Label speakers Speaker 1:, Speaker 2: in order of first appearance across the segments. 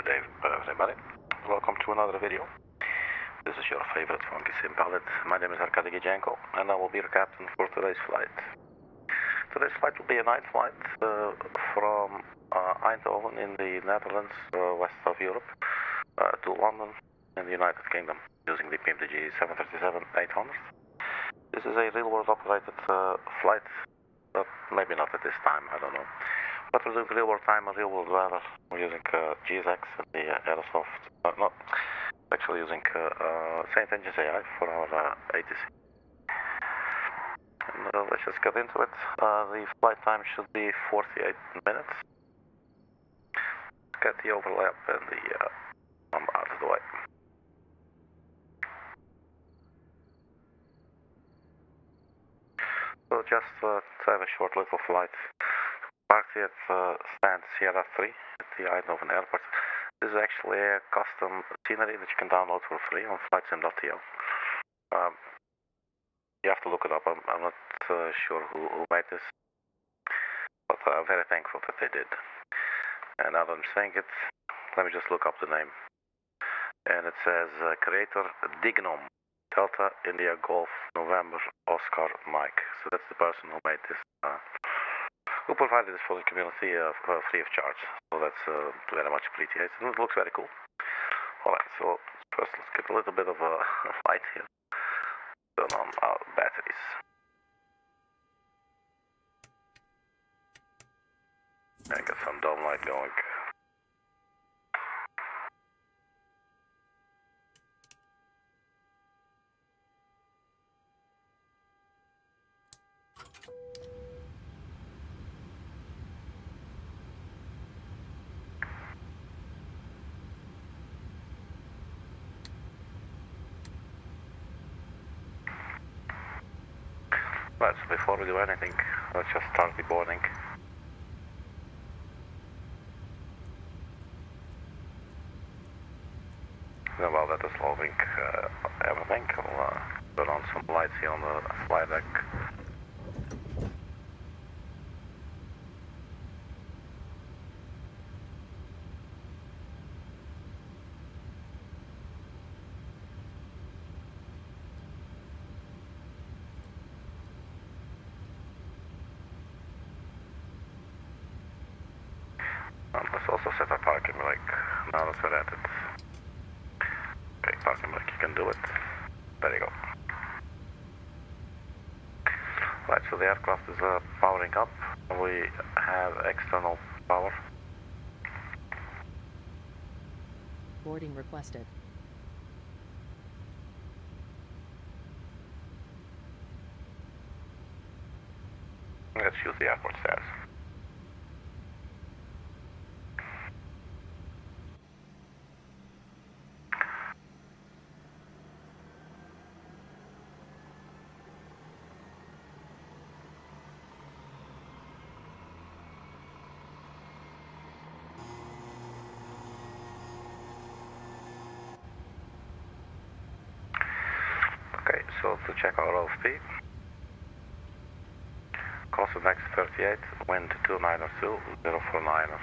Speaker 1: day, everybody. Welcome to another video. This is your favorite funky sim pilot. My name is Arkady Gidzenko, and I will be your captain for today's flight. Today's flight will be a night flight from Eindhoven in the Netherlands, west of Europe, to London in the United Kingdom, using the PMDG 737-800. This is a real-world operated flight, but maybe not at this time, I don't know. But we're doing real-world time and real-world weather. We're using EGSS and the Aerosoft, not actually using St. Engines AI for our ATC. And let's just get into it. The flight time should be 48 minutes. Get the overlap and the number out of the way. So just to have a short little flight. Parked at Stand Sierra 3 at the Eindhoven airport. This is actually a custom itinerary that you can download for free on flightsim.to. You have to look it up. I'm not sure who made this, but I'm very thankful that they did. And now that I'm saying it, let me just look up the name. And it says creator Dignum, Delta India Golf November Oscar Mike. So that's the person who made this. Who provided this for the community free of charge. So that's very much appreciated. And it looks very cool. Alright, so first let's get a little bit of a light here. Turn on our batteries. And get some dome light going. Right, so before we do anything, let's just start the boarding. And while that is loading everything, I'll turn on some lights here on the flight deck. Let's also set our parking brake. Now that we're at it. Okay, parking brake, you can do it. There you go. Right, so the aircraft is powering up. We have external power.
Speaker 2: Boarding requested.
Speaker 1: Let's use the airport stairs. Okay, so to check our OFP, course of next 38, wind 292, 049er,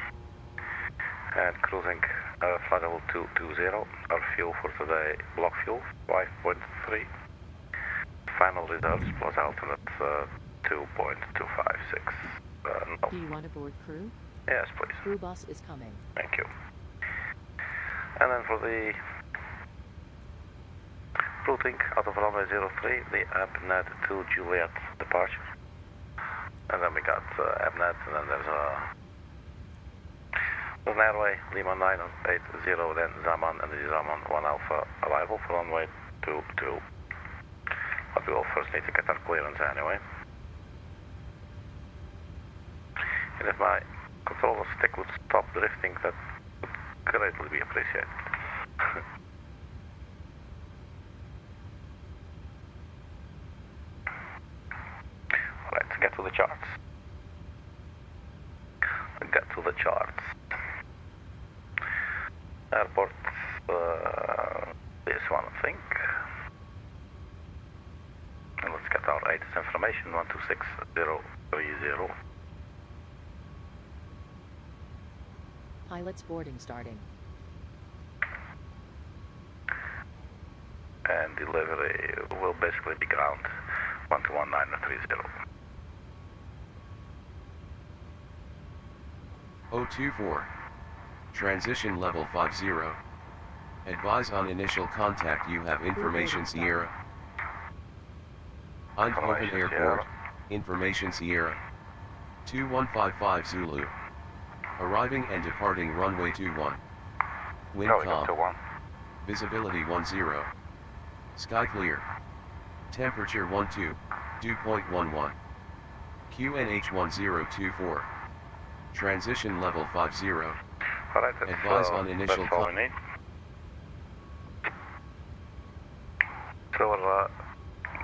Speaker 1: and cruising flight level 220, our fuel for today, block fuel 5.3, final reserves plus alternate 2.256. No.
Speaker 2: Do you want to board crew?
Speaker 1: Yes, please.
Speaker 2: Crew bus is coming.
Speaker 1: Thank you. And then for the routing out of runway 03, the ABNED to Juliet departure. And then we got ABNED, and then there's an airway, Lima 980, then XAMAN, and the XAMAN 1 Alpha arrival for runway 22. But we will first need to get our clearance anyway. And if my controller stick would stop drifting, that would greatly be appreciated. Let's get to the charts. Airport, this one I think. And let's get our ATIS information, 126030.
Speaker 2: Pilot's boarding starting.
Speaker 1: and delivery will basically be ground 121930.
Speaker 3: 024. Transition level 50. Advise on initial contact you have information Sierra. Eindhoven Airport, information Sierra. 2155 Zulu. Arriving and departing runway 21. Wind calm. Visibility 10. Sky clear. Temperature 12, dew point 11. QNH 1024. Transition level 50.
Speaker 1: Alright,
Speaker 3: Advise on initial contact.
Speaker 1: So we're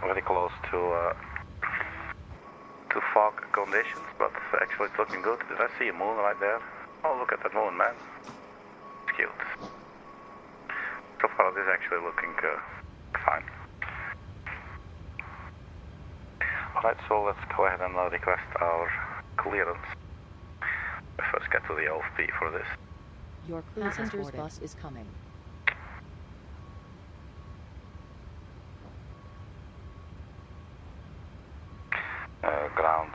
Speaker 1: very close to fog conditions, but actually it's looking good. Did I see a moon right there? Oh, look at that moon, man. It's cute. So far it is actually looking fine. Alright, so let's go ahead and request our clearance. We first get to the OFP for this.
Speaker 2: Your passenger's bus is coming.
Speaker 1: Ground,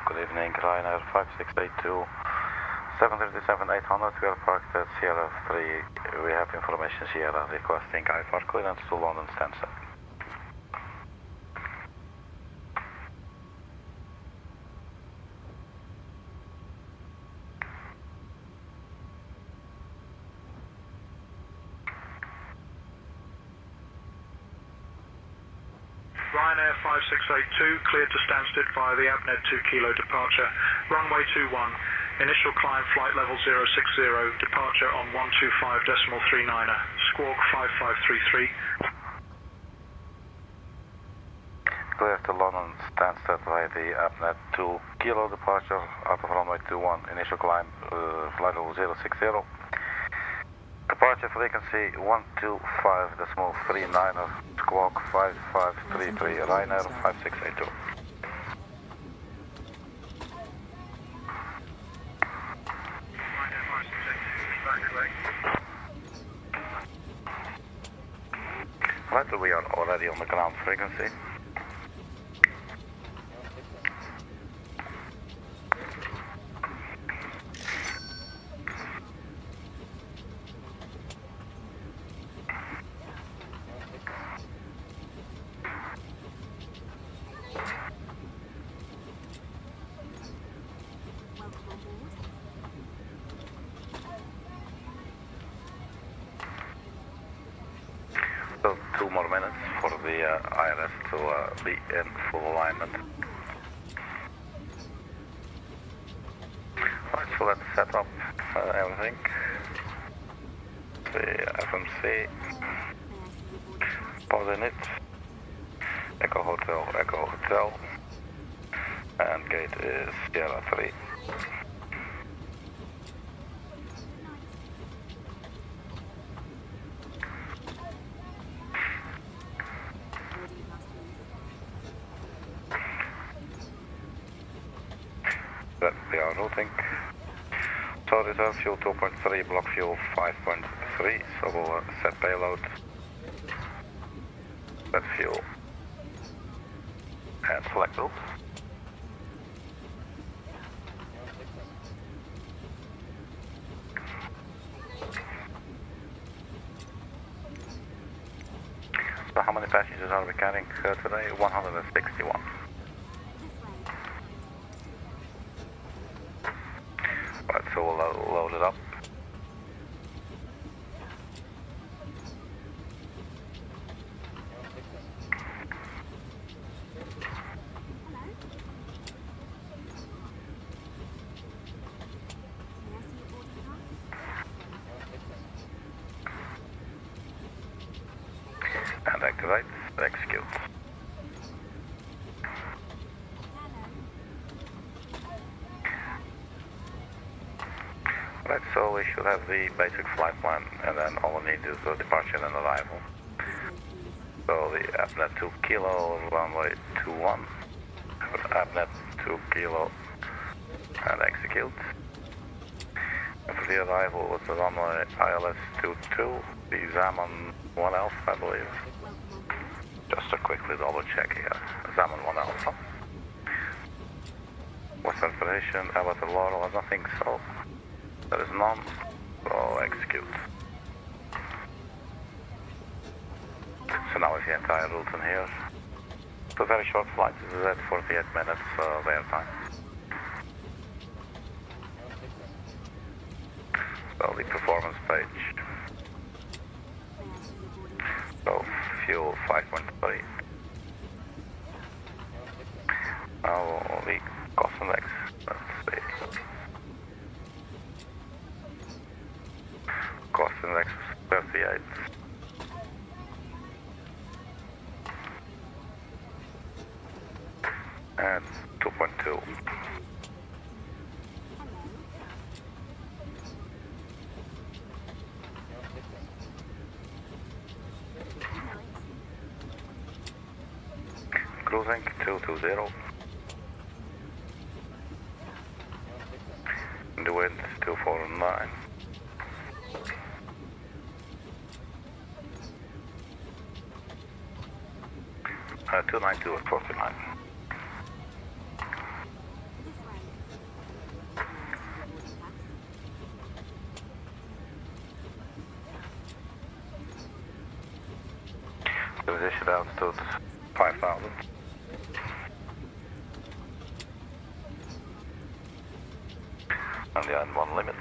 Speaker 1: good evening, Ryanair 5682, 737-800, we are parked at Sierra 3, we have information Sierra requesting IFR clearance to London Stansted.
Speaker 4: Ryanair 5682, cleared to Stansted via the ABNED 2 kilo departure, runway 21, initial climb flight level 060, departure on 125.39er, squawk 5533.
Speaker 1: Clear to London Stansted via the ABNED 2 kilo departure out of runway 21, initial climb flight level 060. Departure frequency 125.39er, squawk 5533, Ryanair 5682. Right, we are already on the ground frequency. So 2 more minutes for the ILS to be in full alignment. Alright, so let's set up everything. The FMC, pause in it, Echo Hotel, and gate is Sierra 3. That we are routing. So reserve fuel 2.3, block fuel 5.3, so we'll set payload, set fuel, and select route. So how many passengers are we carrying today? 161. Right, so we'll load it up. And activate, execute. Right, so we should have the basic flight plan, and then all we need is the departure and arrival. So the ABNED 2 kilo, runway 21, ABNED 2 kilo, and execute. And for the arrival was the runway ILS 22, the XAMAN 1 Alpha, I believe. Just to quickly double check here. XAMAN 1 Alpha. Western operation, Avatar Laurel, I don't think so. There is none, so execute. So now we see the entire route in here. It's a very short flight, this is at 48 minutes their time. So the performance page. So fuel 5.3. Now the cost index, let's see. Cost index is 38. And 2.2. Cruising 220. The wind 249. 292 at 49. Position altitude 5,000. And the N1 limit.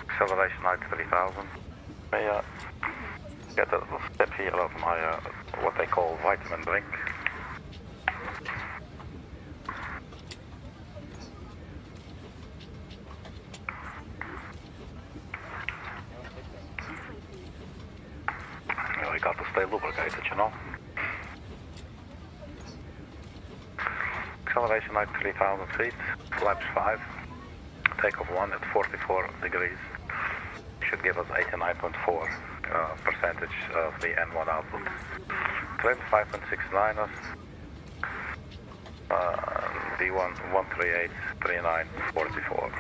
Speaker 1: Acceleration height 3,000. May get a little sip here of my what they call vitamin drink. We got to stay lubricated, you know. Acceleration height 3,000 feet, flaps 5, takeoff 1 at 44 degrees. Should give us 89.4 percentage of the N1 output. Trim 5.69ers, V1 138.39.44.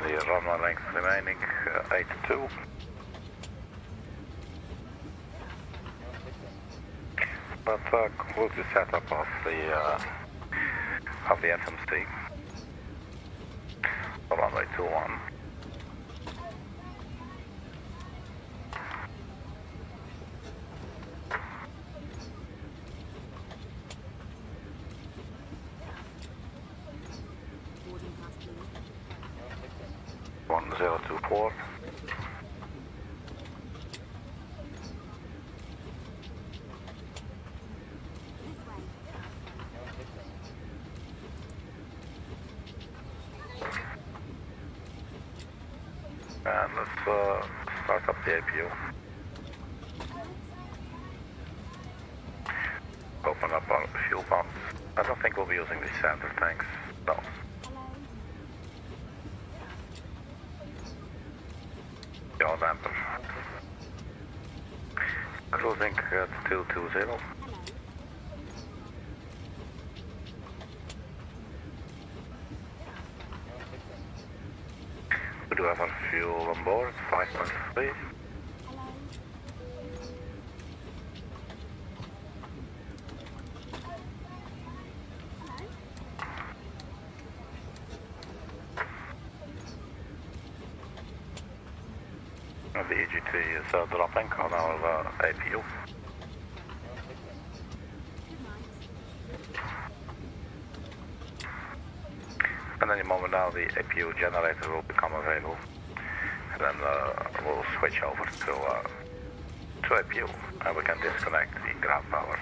Speaker 1: The runway length remaining 82. But concludes the setup of the FMC. Runway 21. One 024. And let's start up the APU. Open up our fuel pumps. I don't think we'll be using these center tanks. No. Yaw damper. Cruising at 220. We do have our fuel on board, 5.3. The EGT is dropping on our APU. And And any moment now the APU generator will become available. And then we'll switch over to APU and we can disconnect the ground power.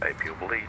Speaker 1: APU bleed.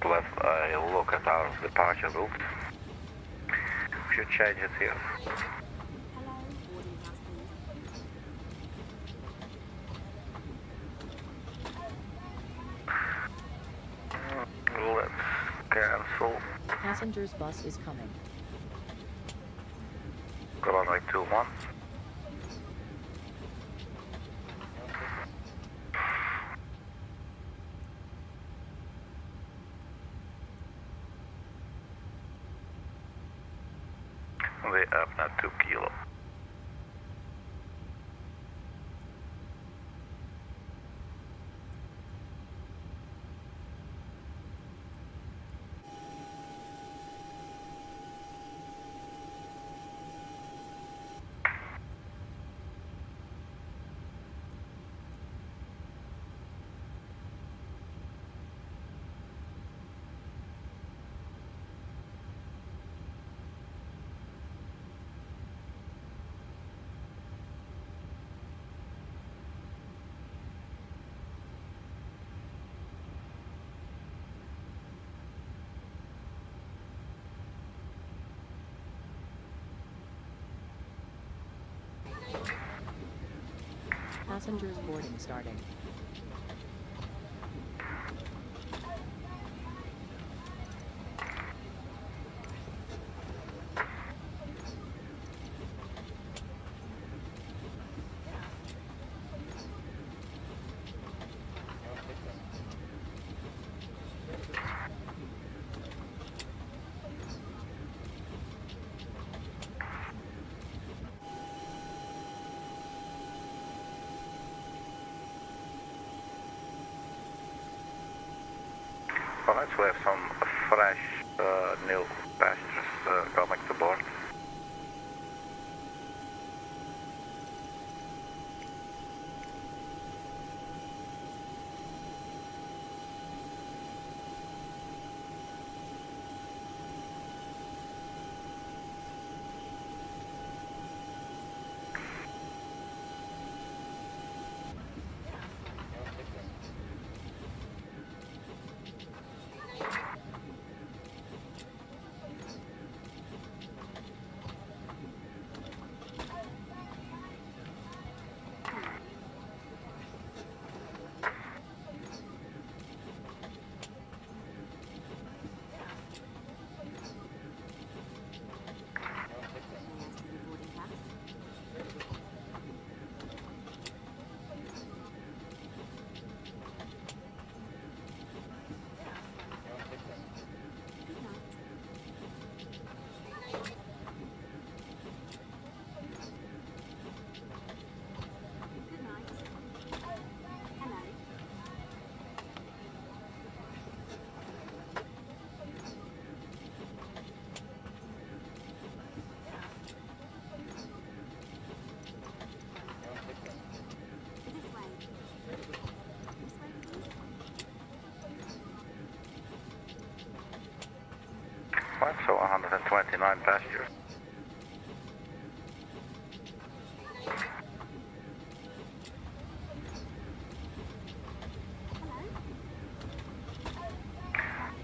Speaker 1: Let's look at our departure route. We should change it here. Let's cancel.
Speaker 2: Passenger's bus is coming.
Speaker 1: Runway 21. The ABNED 2 kilo.
Speaker 2: Passengers boarding starting. Alright, so we have some fresh new passengers coming to board. so 129 passengers.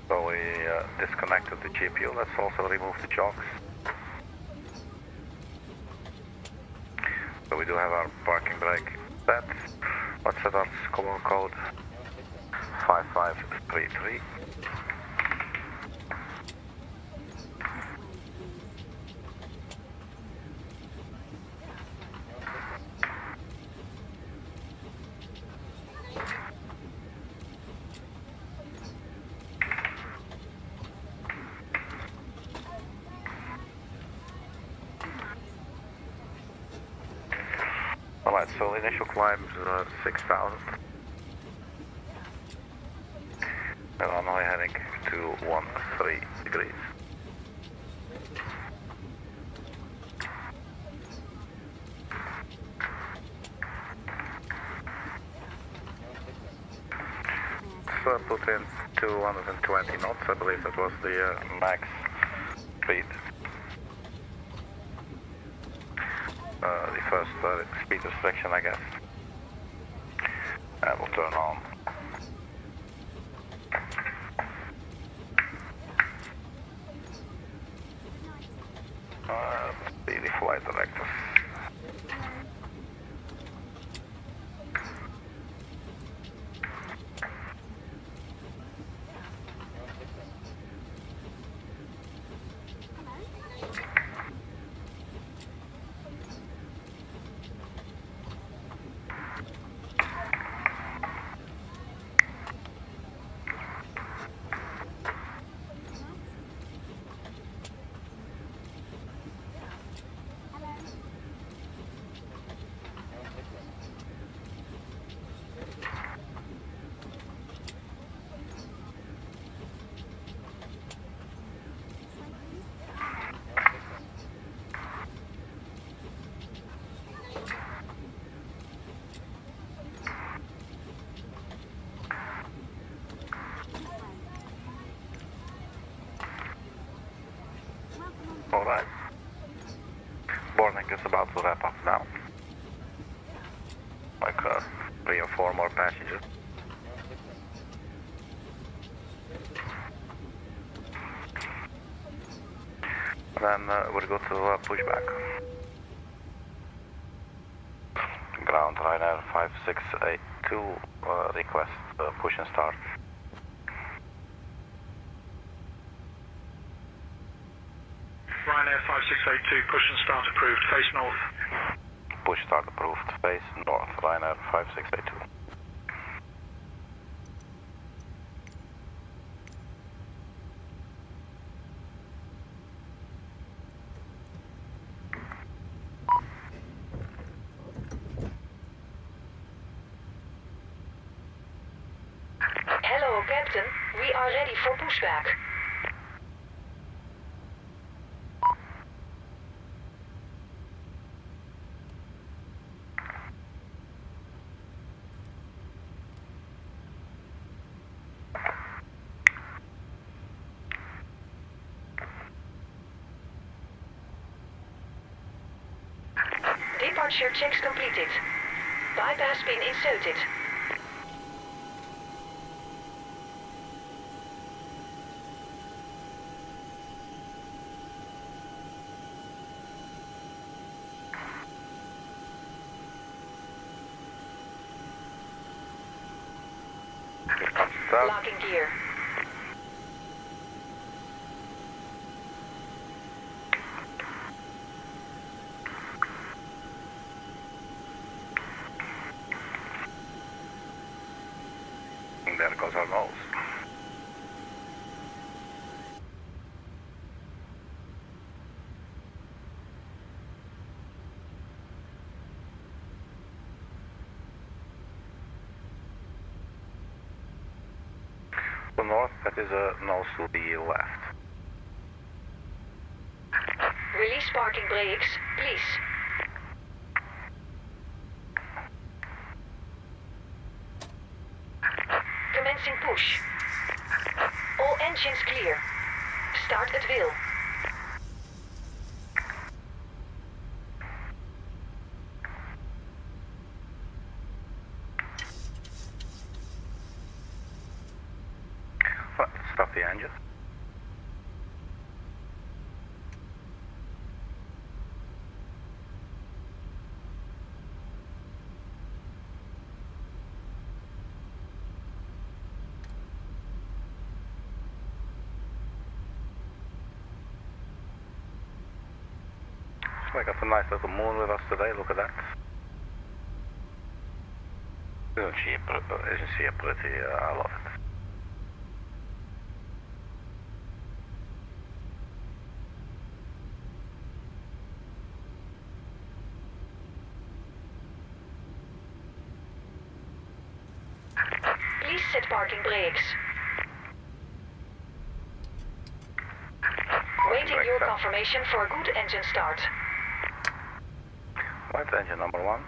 Speaker 2: So we disconnected the GPU. Let's also remove the chocks. So we do have our parking brake set. Let's set our code 5533. Alright, so initial climb is 6,000. And runway heading to 13 degrees. So put in 220 knots, I believe that was the max speed. The first speed restriction, I guess. And we'll turn on. Be the flight director. Alright. Boarding is about to wrap up now. Like 3 or 4 more passengers. Then we'll go to pushback. Ground Ryanair 5682 request push and start.
Speaker 4: Ryanair 5682, push and start approved, face north.
Speaker 1: Push start approved, face north, Ryanair 5682.
Speaker 5: Hello, Captain. We are ready for pushback. Departure checks completed. Bypass pin inserted. Locking gear.
Speaker 2: There goes our nose. To north, that is a nose to the left.
Speaker 5: Release parking brakes, please. Commencing push. All engines clear. Start at wheel.
Speaker 1: Right, stop the engine. So I got a nice little moon with us today, look at that. Isn't she pretty? I love it.
Speaker 5: Please set parking brakes. Waiting your confirmation for a good engine start.
Speaker 1: Right, engine number 1.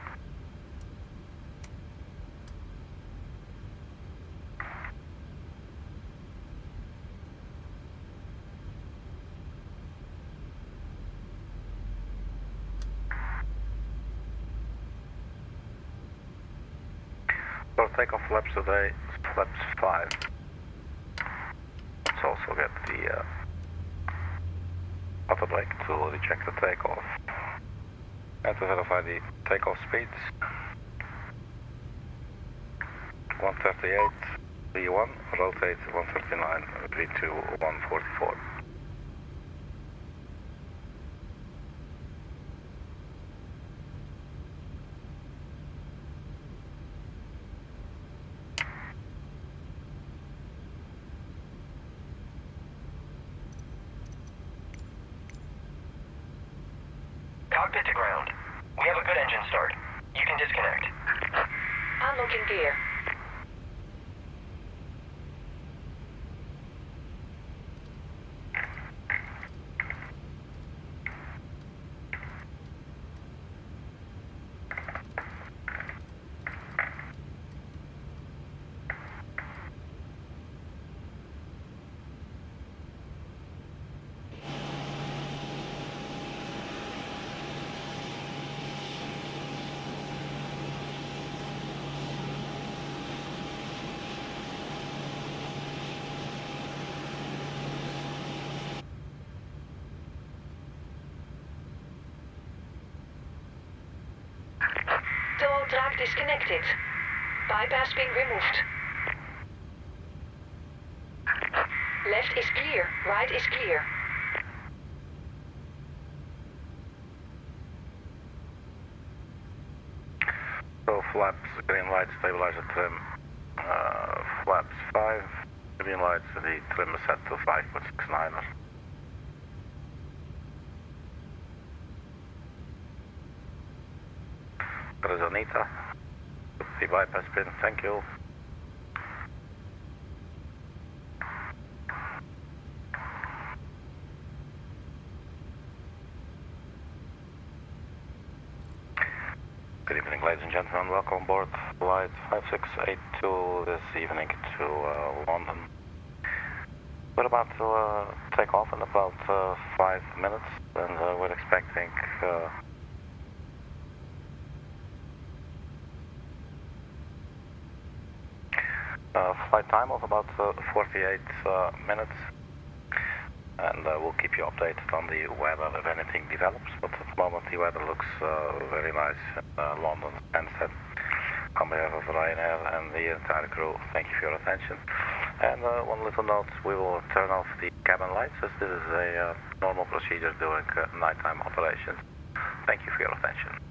Speaker 1: So takeoff flaps today, flaps 5. Let's also get the auto brake to recheck the takeoff and to verify the takeoff speeds. 138 V1, rotate 139 V2 144.
Speaker 6: Cockpit to ground. We have a good engine start. You can disconnect.
Speaker 5: Unlocking gear. Tow track disconnected. Bypass pin removed. Left is clear, right is clear.
Speaker 1: So flaps, green light, stabilizer trim, flaps 5, green lights, the trim is set to 5.69. There is Anita, the bypass pin, thank you. Good evening, ladies and gentlemen. Welcome aboard flight 5682 this evening to London. We're about to take off in about 5 minutes, and we're expecting flight time of about 48 minutes. And we'll keep you updated on the weather if anything develops. But at the moment, the weather looks very nice in London, Stansted. On behalf of Ryanair and the entire crew, thank you for your attention. And one little note, we will turn off the cabin lights as this is a normal procedure during nighttime operations. Thank you for your attention.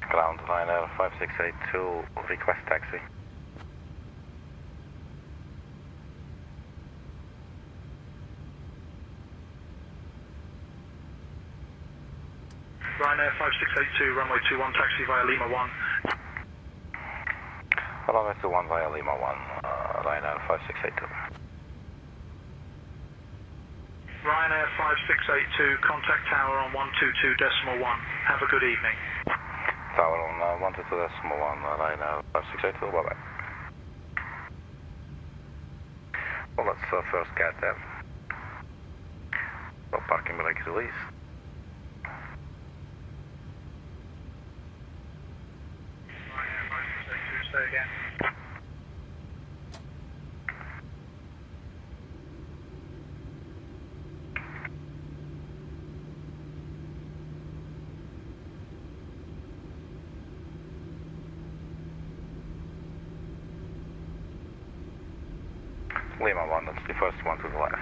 Speaker 1: Ground Ryanair 5682, request taxi.
Speaker 4: Ryanair 5682, runway 21, taxi via Lima 1.
Speaker 1: Runway 21 via Lima 1, Ryanair 5682.
Speaker 4: Ryanair 5682, contact tower on 122.1. Have a good evening.
Speaker 1: Tower on 122.1, Ryanair 5682, bye-bye. Well, let's first get there. So parking brake release.
Speaker 4: Say again.
Speaker 1: Lima 1, that's the first one to the left.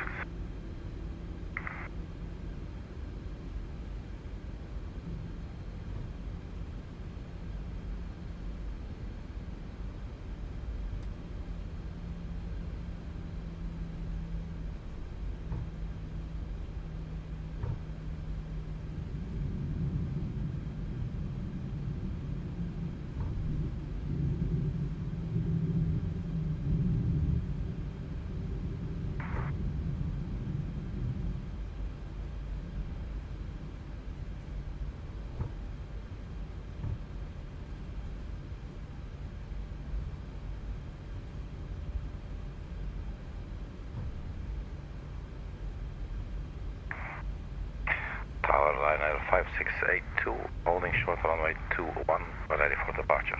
Speaker 1: Tower Ryanair 5682, holding short runway 21, ready for departure.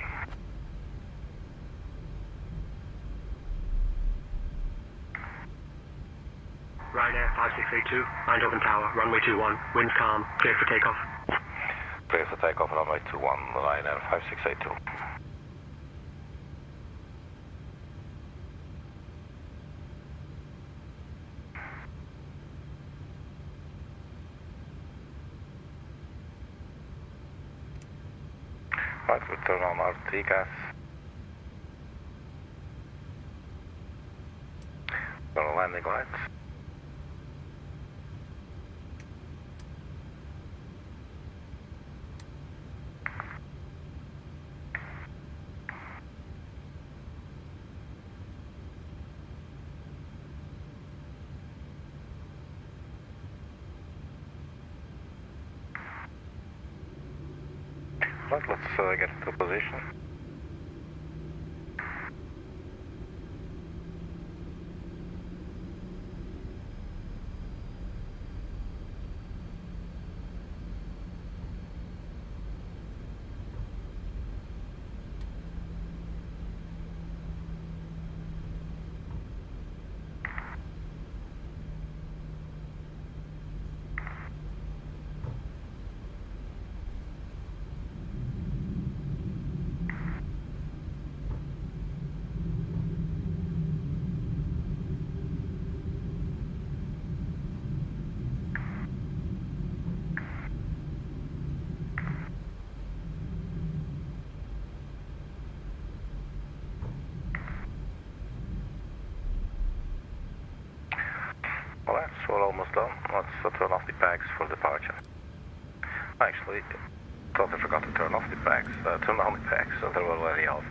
Speaker 7: Ryanair 5682, Eindhoven Tower, runway 21, winds calm, clear for takeoff.
Speaker 1: Clear for takeoff, runway 21, Ryanair 5682. Right, we turn on our TCAS. Turn on landing lights. Right, let's get into position. Alright, so we're almost done. Let's turn off the bags for departure. Actually, totally forgot to turn off the bags. Turn on the bags, so they were already off.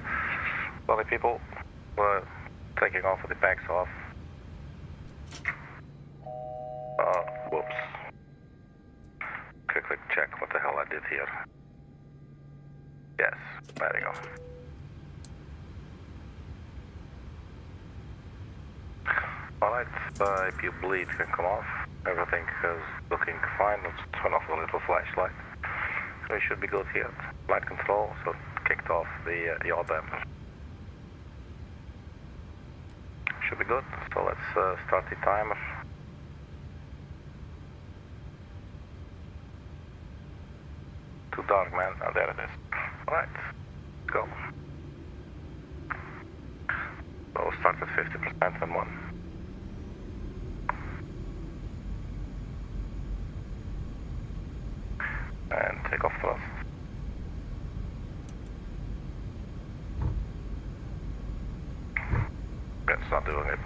Speaker 1: Sorry people, we're taking off with the bags off. Whoops. Quickly check what the hell I did here. Yes, there you go. Alright, if you bleed can come off. Everything is looking fine. Let's turn off the little flashlight. We should be good here. Flight control, so kicked off the yaw damper. Should be good, so let's start the timer. Too dark, man. Oh, there it is. Alright, let's go. So we'll start at 50% and 1. And take off thrust. It's not doing it.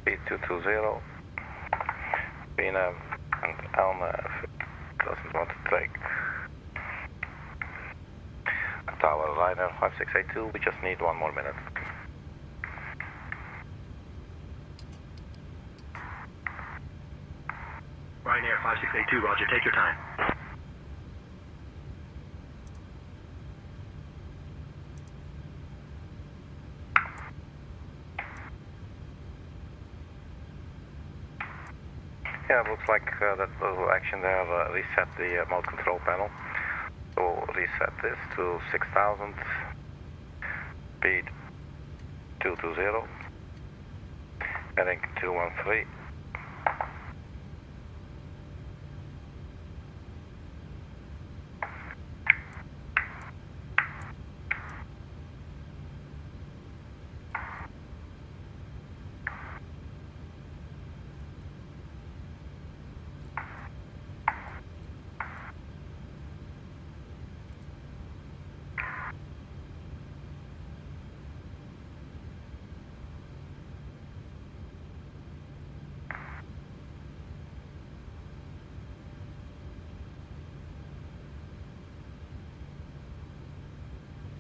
Speaker 1: Speed 220. Vina and Elna doesn't want to take. Tower Ryanair 5682, we just need 1 more minute.
Speaker 7: Ryanair 5682, roger, take your time.
Speaker 1: Yeah, it looks like that little action there reset the mode control panel. So reset this to 6000, speed 220, heading 213.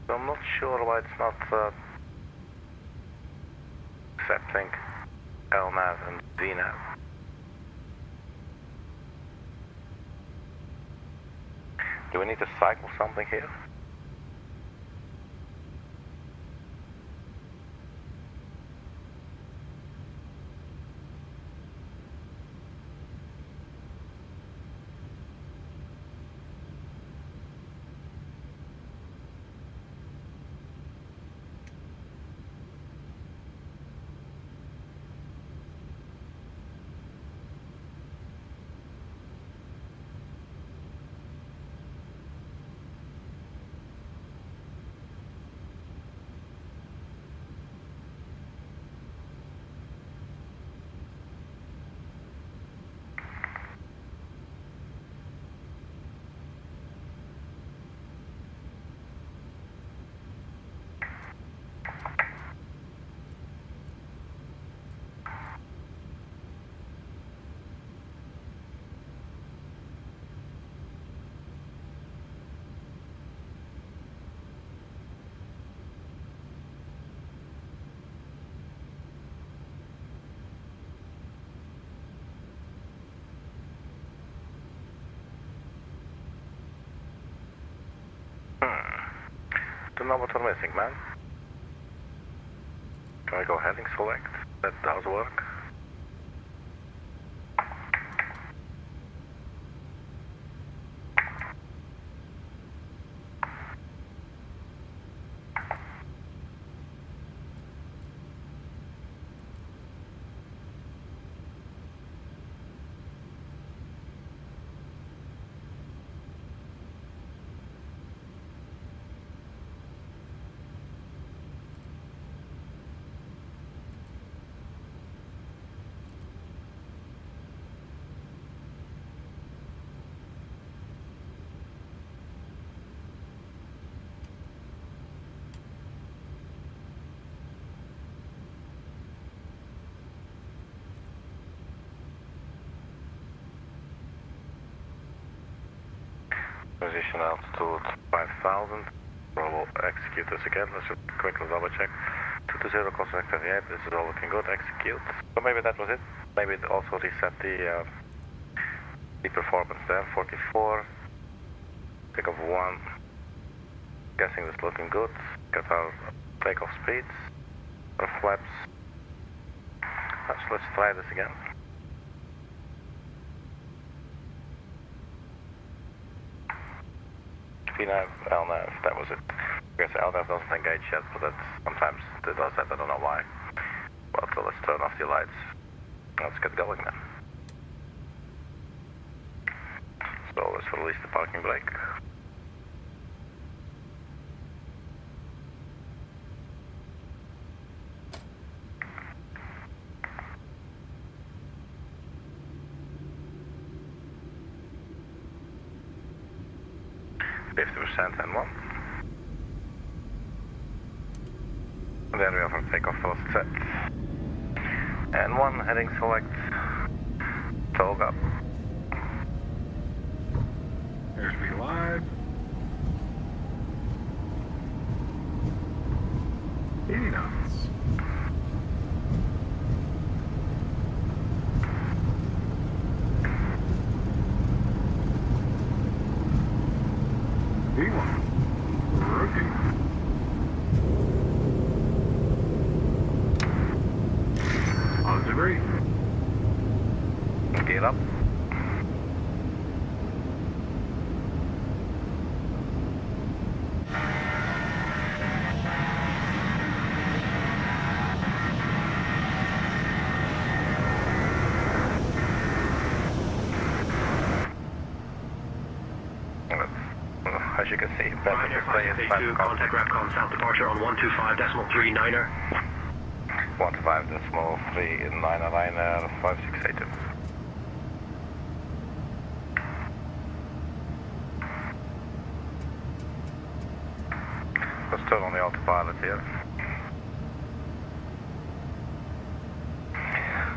Speaker 1: So I'm not sure why it's not accepting LNAV and VNAV. Do we need to cycle something here? Don't know what we're missing, man. Can I go heading select? That does work. Position altitude 5000. We'll execute this again. Let's just quickly double check. 220 course vector 8. This is all looking good. Execute. So maybe that was it. Maybe it also reset the performance there. 44. Take off 1. Guessing this looking good. Got our takeoff speeds. Our flaps. Let's try this again. VNAV, LNAV, that was it. I guess LNAV doesn't engage yet, but that sometimes it does that, I don't know why. Well, so let's turn off the lights. Let's get going then. So let's release the parking brake. And 1. And there we have our takeoff velocity set. And 1 heading select
Speaker 2: Toga.
Speaker 8: Airspeed live. 80 knots. V1. Rookie. On degree.
Speaker 2: Get up. As you can see,
Speaker 7: Ryanair 562, contact Rapcom South departure on 125.39er.
Speaker 2: 125.39er, Ryanair 5682. Let's turn on the autopilot here.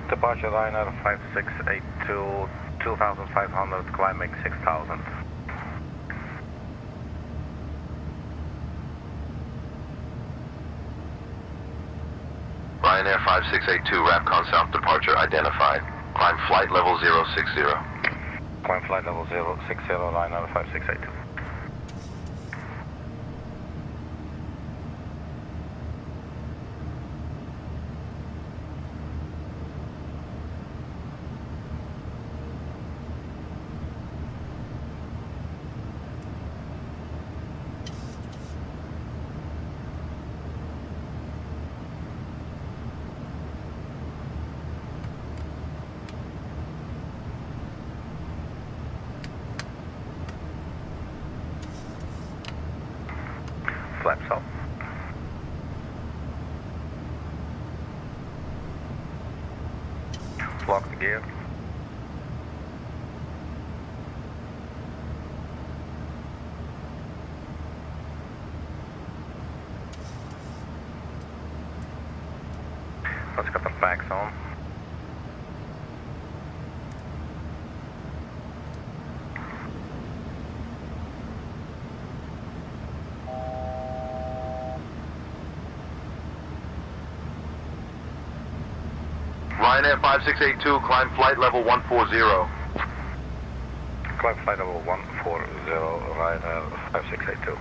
Speaker 2: Departure Ryanair 5682, 2500, climbing 6000.
Speaker 9: Ryanair 5682, Rapcon South departure identified. Climb flight level 060.
Speaker 2: Climb flight level 060, Ryanair 5682. Flaps up. Lock the gear. Let's get the backs on.
Speaker 9: Ryanair 5682, climb flight level 140.
Speaker 2: Climb flight level 140, Ryanair 5682.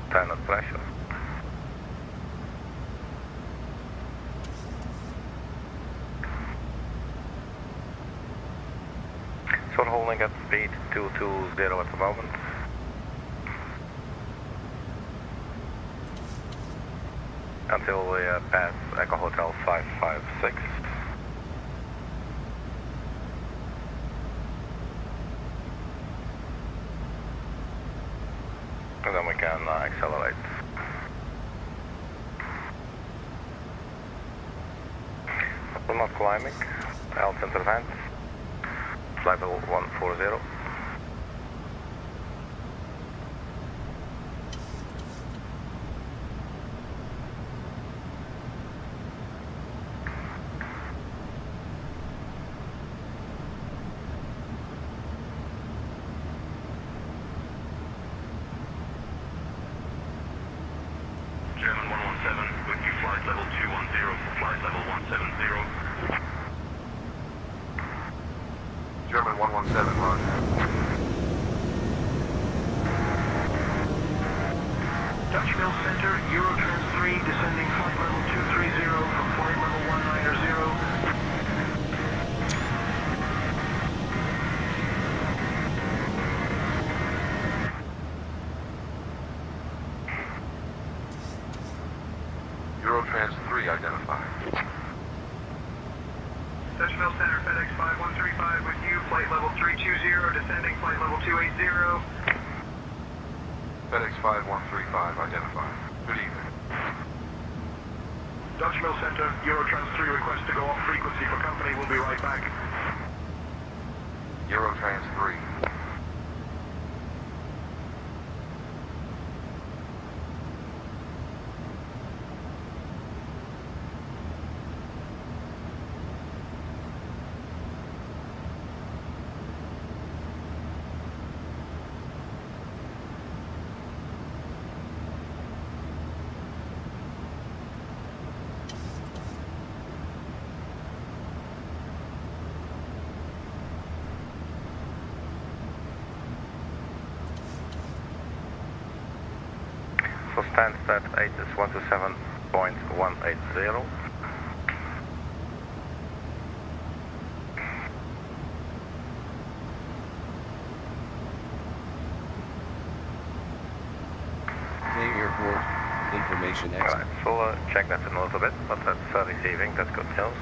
Speaker 2: Standard pressure. So we're holding at speed 220 at the moment. Until we pass Echo Hotel 556. And then we can accelerate. We're not climbing. Alt intervent. Flight level 140.
Speaker 9: German 117, with you flight level 210 for flight level 170. German 117, roger.
Speaker 4: Dutch Mill Center, Eurotrans 3, descending flight level 230 from flight level 190.
Speaker 9: Eurotrans 3 identified.
Speaker 4: Dutch Mill Center, FedEx 5135 with you, flight level 320, descending flight level 280.
Speaker 9: FedEx 5135 identified. Good evening.
Speaker 4: Dutch Mill Center, Eurotrans 3 request to go off frequency for company, we'll be right back.
Speaker 9: Eurotrans 3.
Speaker 2: Stansted 8 is 127.180.
Speaker 3: Airport, information X.
Speaker 2: Alright, so check that in a little bit, but that's receiving, that's good news.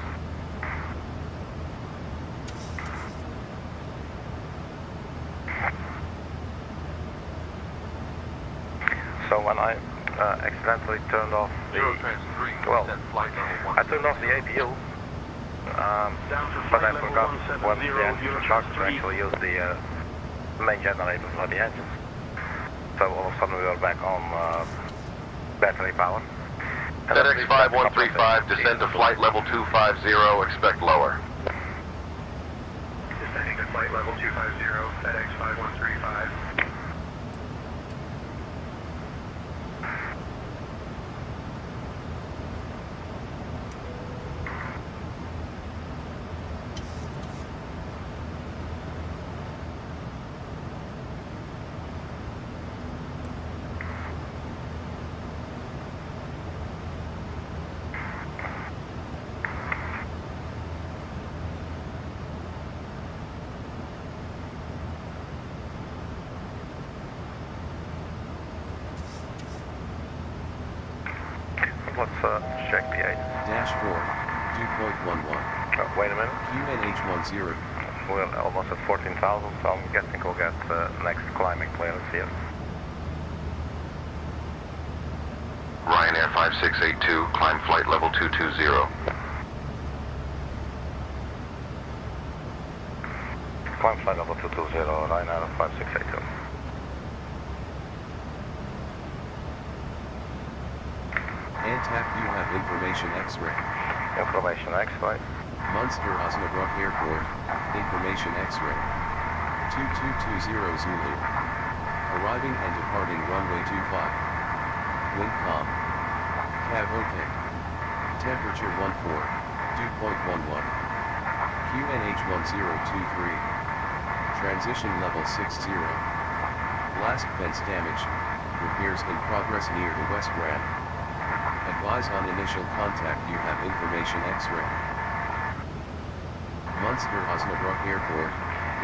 Speaker 2: So when I accidentally turned off the, well, I turned off the APU, but I forgot when the engine started to actually use the main generator for the engines. So all of a sudden we were back on battery power.
Speaker 10: FedEx 5135, descend to flight level 250, expect lower.
Speaker 4: Descending to flight level 250, FedEx 5135.
Speaker 2: Let's check the 8.
Speaker 3: Dash 4, 2.11.
Speaker 2: Wait a minute.
Speaker 3: QNH10.
Speaker 2: We're almost at 14,000, so I'm guessing we'll get next climbing clearance here.
Speaker 10: Ryanair 5682, climb flight level 220.
Speaker 2: Climb flight level 220, Ryanair 5682.
Speaker 3: Antac, you have information X-ray.
Speaker 2: Information X-ray.
Speaker 3: Munster Osnabrück Airport, information X-ray. 2220 Zulu. Arriving and departing runway 25. Wind calm. Cab OK. Temperature 14, 2.11. QNH 1023. Transition level 60. Blast vents damage. Repairs in progress near the west ramp. Advise on initial contact, you have information X-ray. Munster Osnabrück Airport,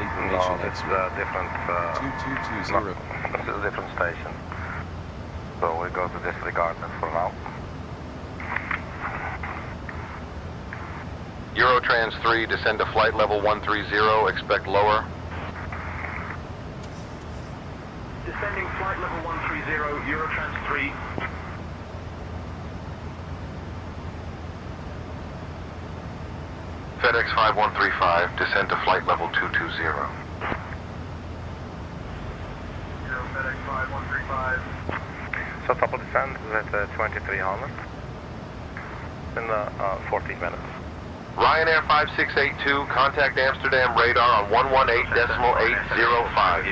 Speaker 3: information
Speaker 2: No, it's
Speaker 3: X-ray.
Speaker 2: different.
Speaker 3: 2220.
Speaker 2: No, this is a different station. So we go to disregard that for now.
Speaker 10: Eurotrans 3, descend to flight level 130, expect lower.
Speaker 4: Descending flight level 130, Eurotrans 3.
Speaker 10: FedEx 5135, descend to flight level 220.
Speaker 4: FedEx 5135.
Speaker 2: So top of descent is at 2300 in 14 minutes.
Speaker 10: Ryanair 5682, contact Amsterdam radar on 118.805.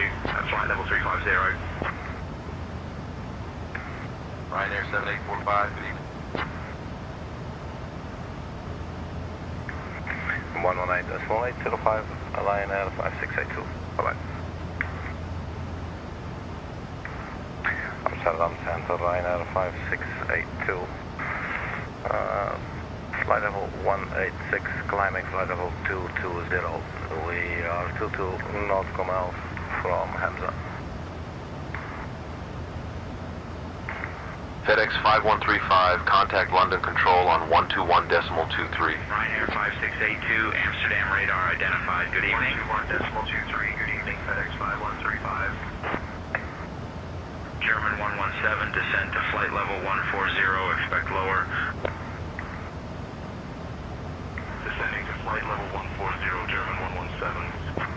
Speaker 9: Flight level 350. Ryanair 7845, good evening.
Speaker 2: 118.805, Ryanair 5682. Bye-bye. Amsterdam Center, Ryanair 5682. Flight level 186, climbing flight level 220. We are 22 nautical miles from Hamza.
Speaker 10: FedEx 5135, contact London Control on 121.23.
Speaker 9: Ryanair 5682, Amsterdam radar identified, good evening.
Speaker 4: 121.23, good evening, FedEx 5135.
Speaker 9: German 117, descend to flight level 140, expect lower. Descending to flight level 140, German 117.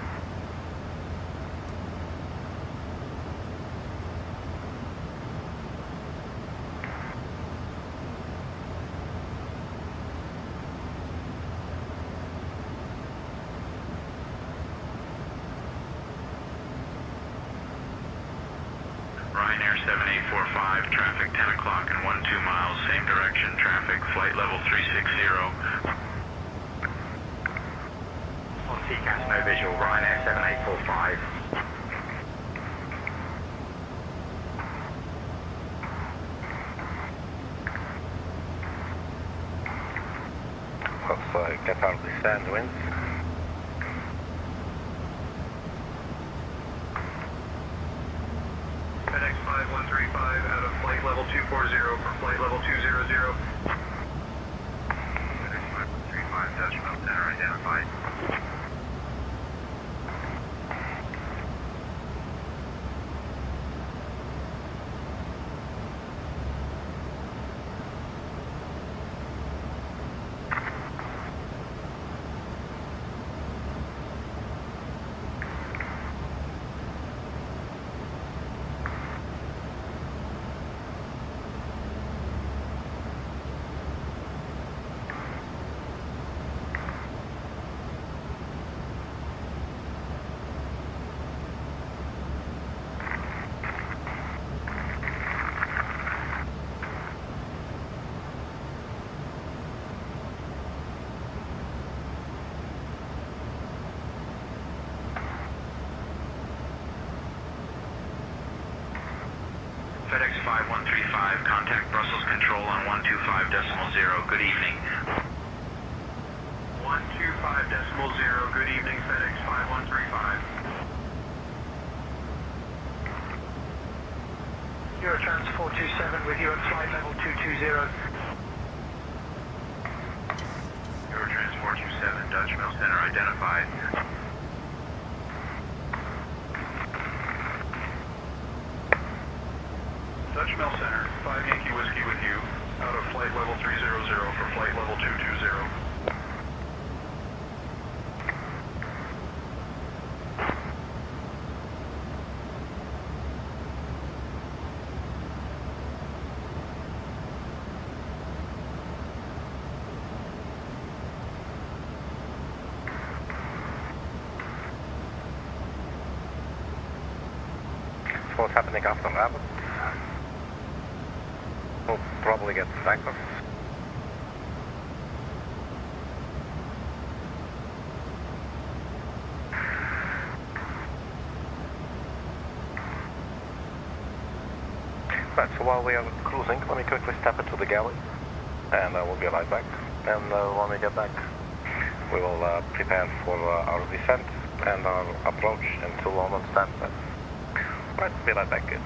Speaker 9: Ryanair 7845, traffic 10 o'clock and 12 miles, same direction, traffic, flight level 360.
Speaker 7: On TCAS, no visual, Ryanair 7845.
Speaker 2: get our descent winds.
Speaker 4: FedEx 5135 out of flight level 240 for flight level 200. FedEx 5135, Dutchman Center identified. FedEx 5135, contact Brussels Control on 125.0. Good evening. 125.0. Good evening, FedEx 5135. Eurotrans 427 with you at flight level 220. Eurotrans 427, Dutch Mill Center identified. Dutch Mill Center, 5 Yankee Whiskey with you, out of flight level 300 for flight level 220.
Speaker 2: So what's happening after Rabbit? We'll probably get stackers. Right, so while we are cruising, let me quickly step into the galley, and we'll be right back. And when we get back, we will prepare for our descent and our approach into London Stansted. Right, be right back, kids.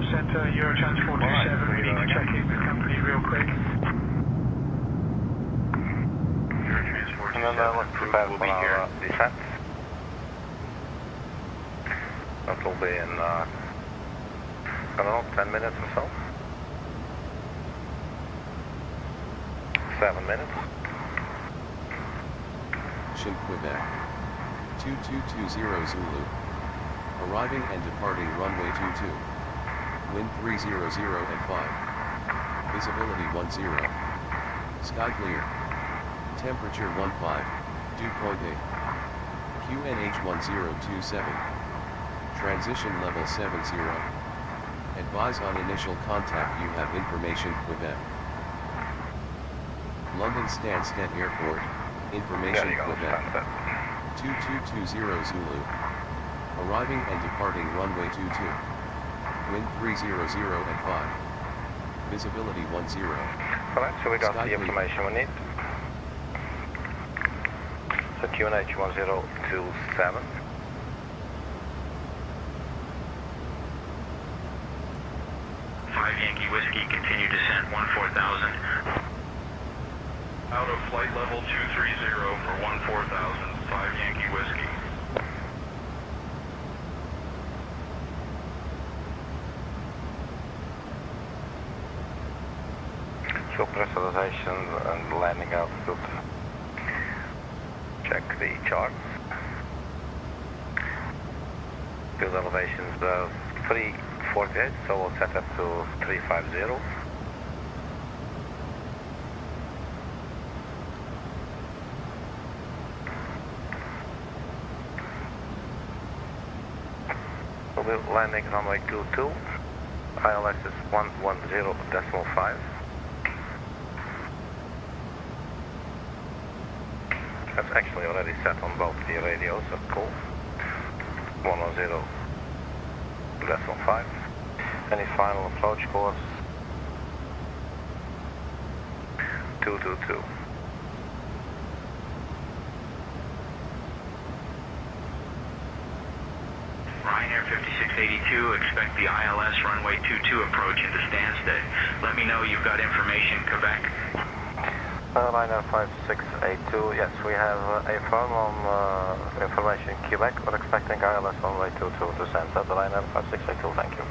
Speaker 4: Center, Eurotrans 427, we need to check in with company real quick. Eurotrans 427,
Speaker 2: and then let's prepare for our descent. That will be in I don't know, 10 minutes or so. 7 minutes.
Speaker 3: Shin Quebec. 2220 Zulu. Arriving and departing runway 22. Wind 300 at 5. Visibility 10. Sky clear. Temperature 15, dew point 8. QNH 1027. Transition level 70. Advise on initial contact you have information Quebec. London Stansted Airport, information Quebec. 2220 Zulu. Arriving and departing runway 22. Wind 300 at 5. Visibility 10.
Speaker 2: Alright, so we got
Speaker 3: Sky
Speaker 2: the information we need. So QNH 1027.
Speaker 9: Yankee Whiskey, continue descent 14,000. Out of flight level 230 for 14,000, 5 Yankee Whiskey.
Speaker 2: So pressurization and landing altitude. Check the charts. Field elevations 348, so we'll set up to 350. We'll be landing runway 22. ILS is 110.5. That's actually already set on both the radios, that's cool. 110.5. Any final approach course? 222.
Speaker 9: Ryanair 5682, expect the ILS runway 22 approach into Stansted. Let me know you've got information, Quebec.
Speaker 2: Ryanair 5682, yes, we have a firm on information Quebec. We're expecting ILS runway 22 to Stansted. Ryanair 5682, thank you.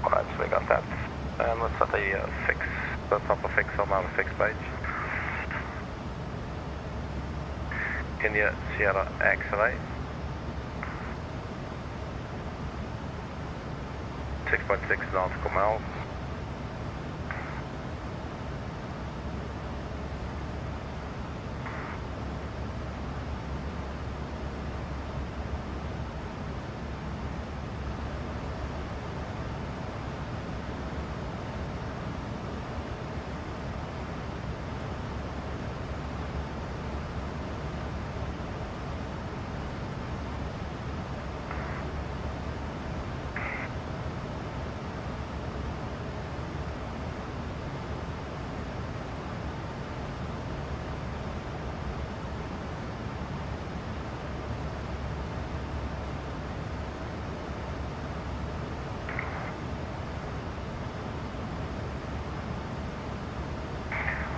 Speaker 2: Alright, so we got that. And let's set a fix, the proper fix on our fix page. India Sierra X-ray. 6.6 nautical miles.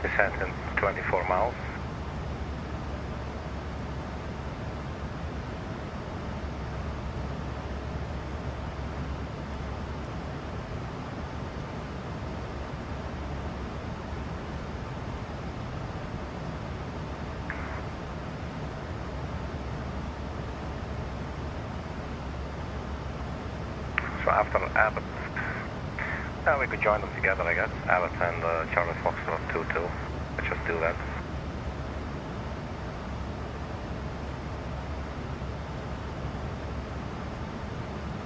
Speaker 2: Descent in 24 miles. So after Abbott, we could join them together, I guess. Abbott and Charlie Foxtrot 22. Let's just do that.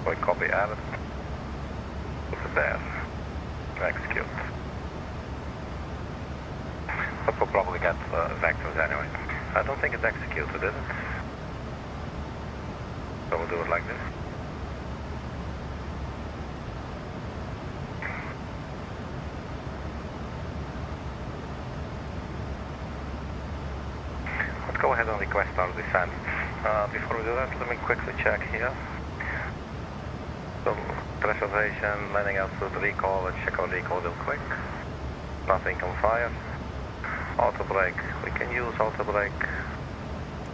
Speaker 2: We copy Abbott. Look at there. Execute. But we'll probably get vectors anyway. I don't think it's executed, is it? So we'll do it like this. Go ahead and request our descent. Before we do that, let me quickly check here. So, pressurization, landing altitude, recall, let's check our recall real quick. Nothing on fire. Auto brake, we can use auto brake.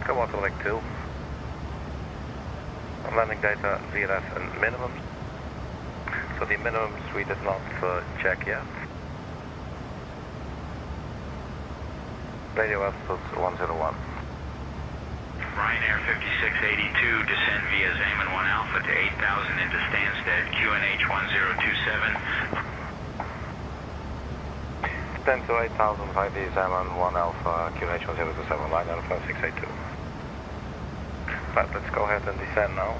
Speaker 2: Go auto brake 2. landing data, VLS and minimums. So the minimums we did not check yet. Radio altitude 101.
Speaker 9: Ryanair 5682, descend via XAMAN 1 Alpha to 8,000 into Stansted, QNH 1027.
Speaker 2: 10 to 8,000 by the XAMAN 1 Alpha, QNH 1027, Ryanair 5682. Right, let's go ahead and descend now.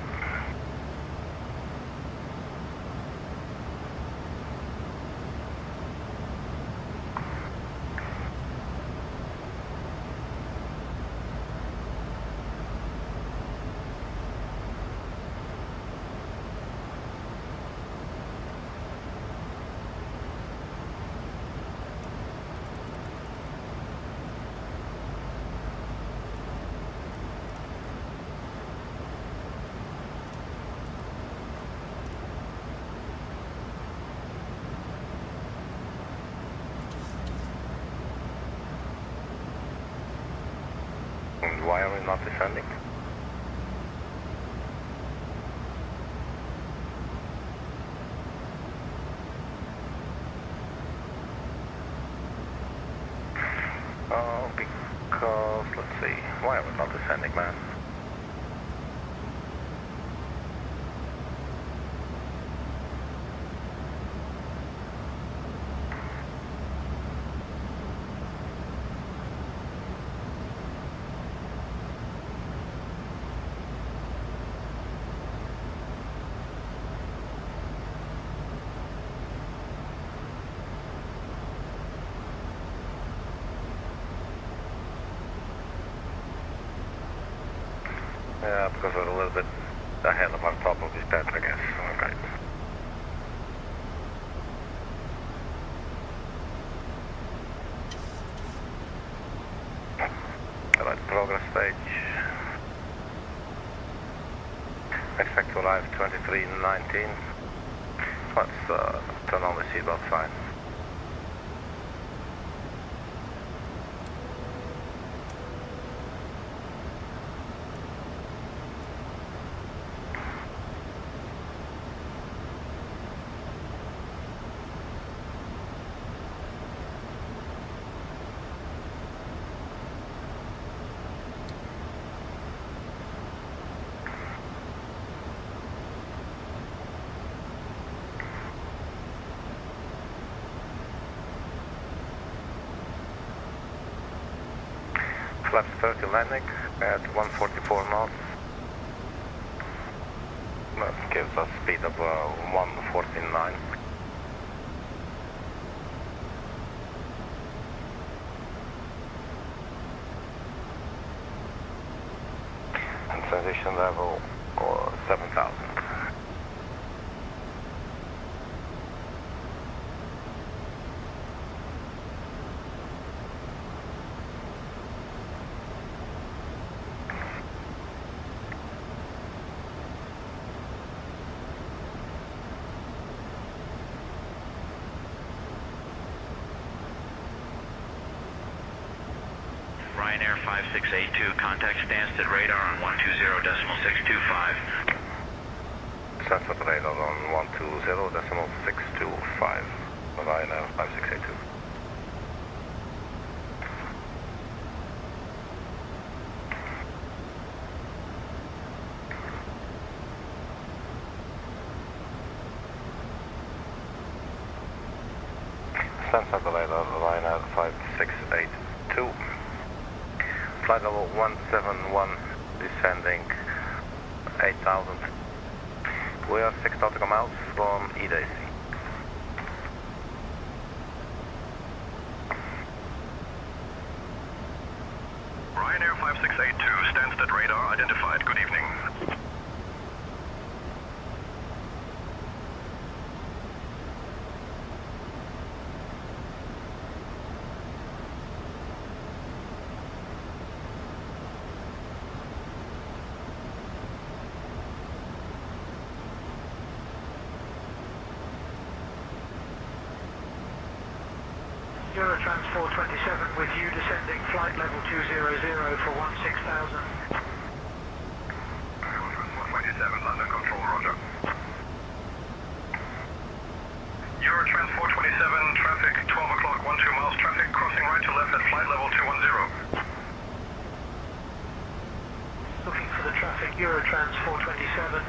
Speaker 2: Why are we not descending? Oh, because, let's see, why are we not descending, man? Yeah, because we're a little bit ahead of our top of this path, I guess. Okay. Alright, progress stage. Expect to arrive 23:19. Let's turn on the seatbelt sign. Flaps 30 landing at 144 knots. That gives us speed of 114.9. And transition level 7,000.
Speaker 9: Ryanair 5682, contact Stansted radar on 120.625.
Speaker 2: Stansted radar on 120.625. Ryanair 5682. Stansted radar, Ryanair 5682. Flight level 171, descending 8,000. We are 6 nautical miles from EHEH.
Speaker 11: Ryanair 5682, Stansted radar identified. Good evening.
Speaker 4: Eurotrans 427 with you descending flight level 200 for 16,000.
Speaker 11: 427, Eurotrans 427, traffic 12 o'clock, 12 miles, traffic crossing right to left at flight level 210.
Speaker 4: Looking for the traffic, Eurotrans 427.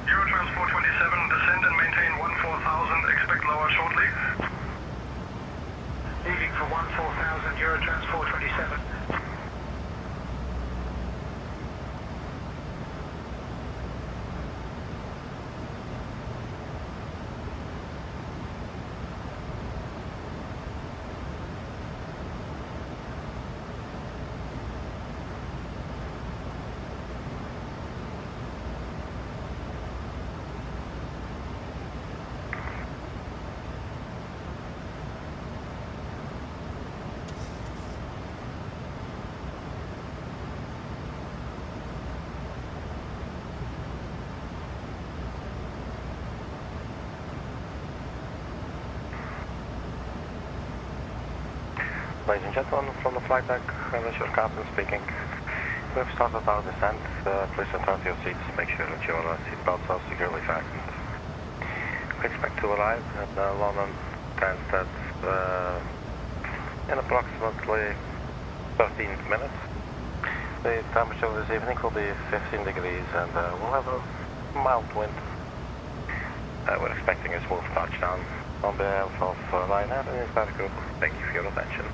Speaker 11: Eurotrans 427, descend and maintain 14,000, expect lower shortly.
Speaker 4: Leaving for 14,000, Eurotrans 427.
Speaker 2: Ladies and gentlemen, from the flight deck, this is your captain speaking. We have started our descent. Please return to your seats. Make sure that your seatbelts are securely fastened. We expect to arrive at London Stansted in approximately 13 minutes. The temperature this evening will be 15 degrees and we'll have a mild wind. We're expecting a smooth touchdown. On behalf of Ryanair and his entire group, thank you for your attention.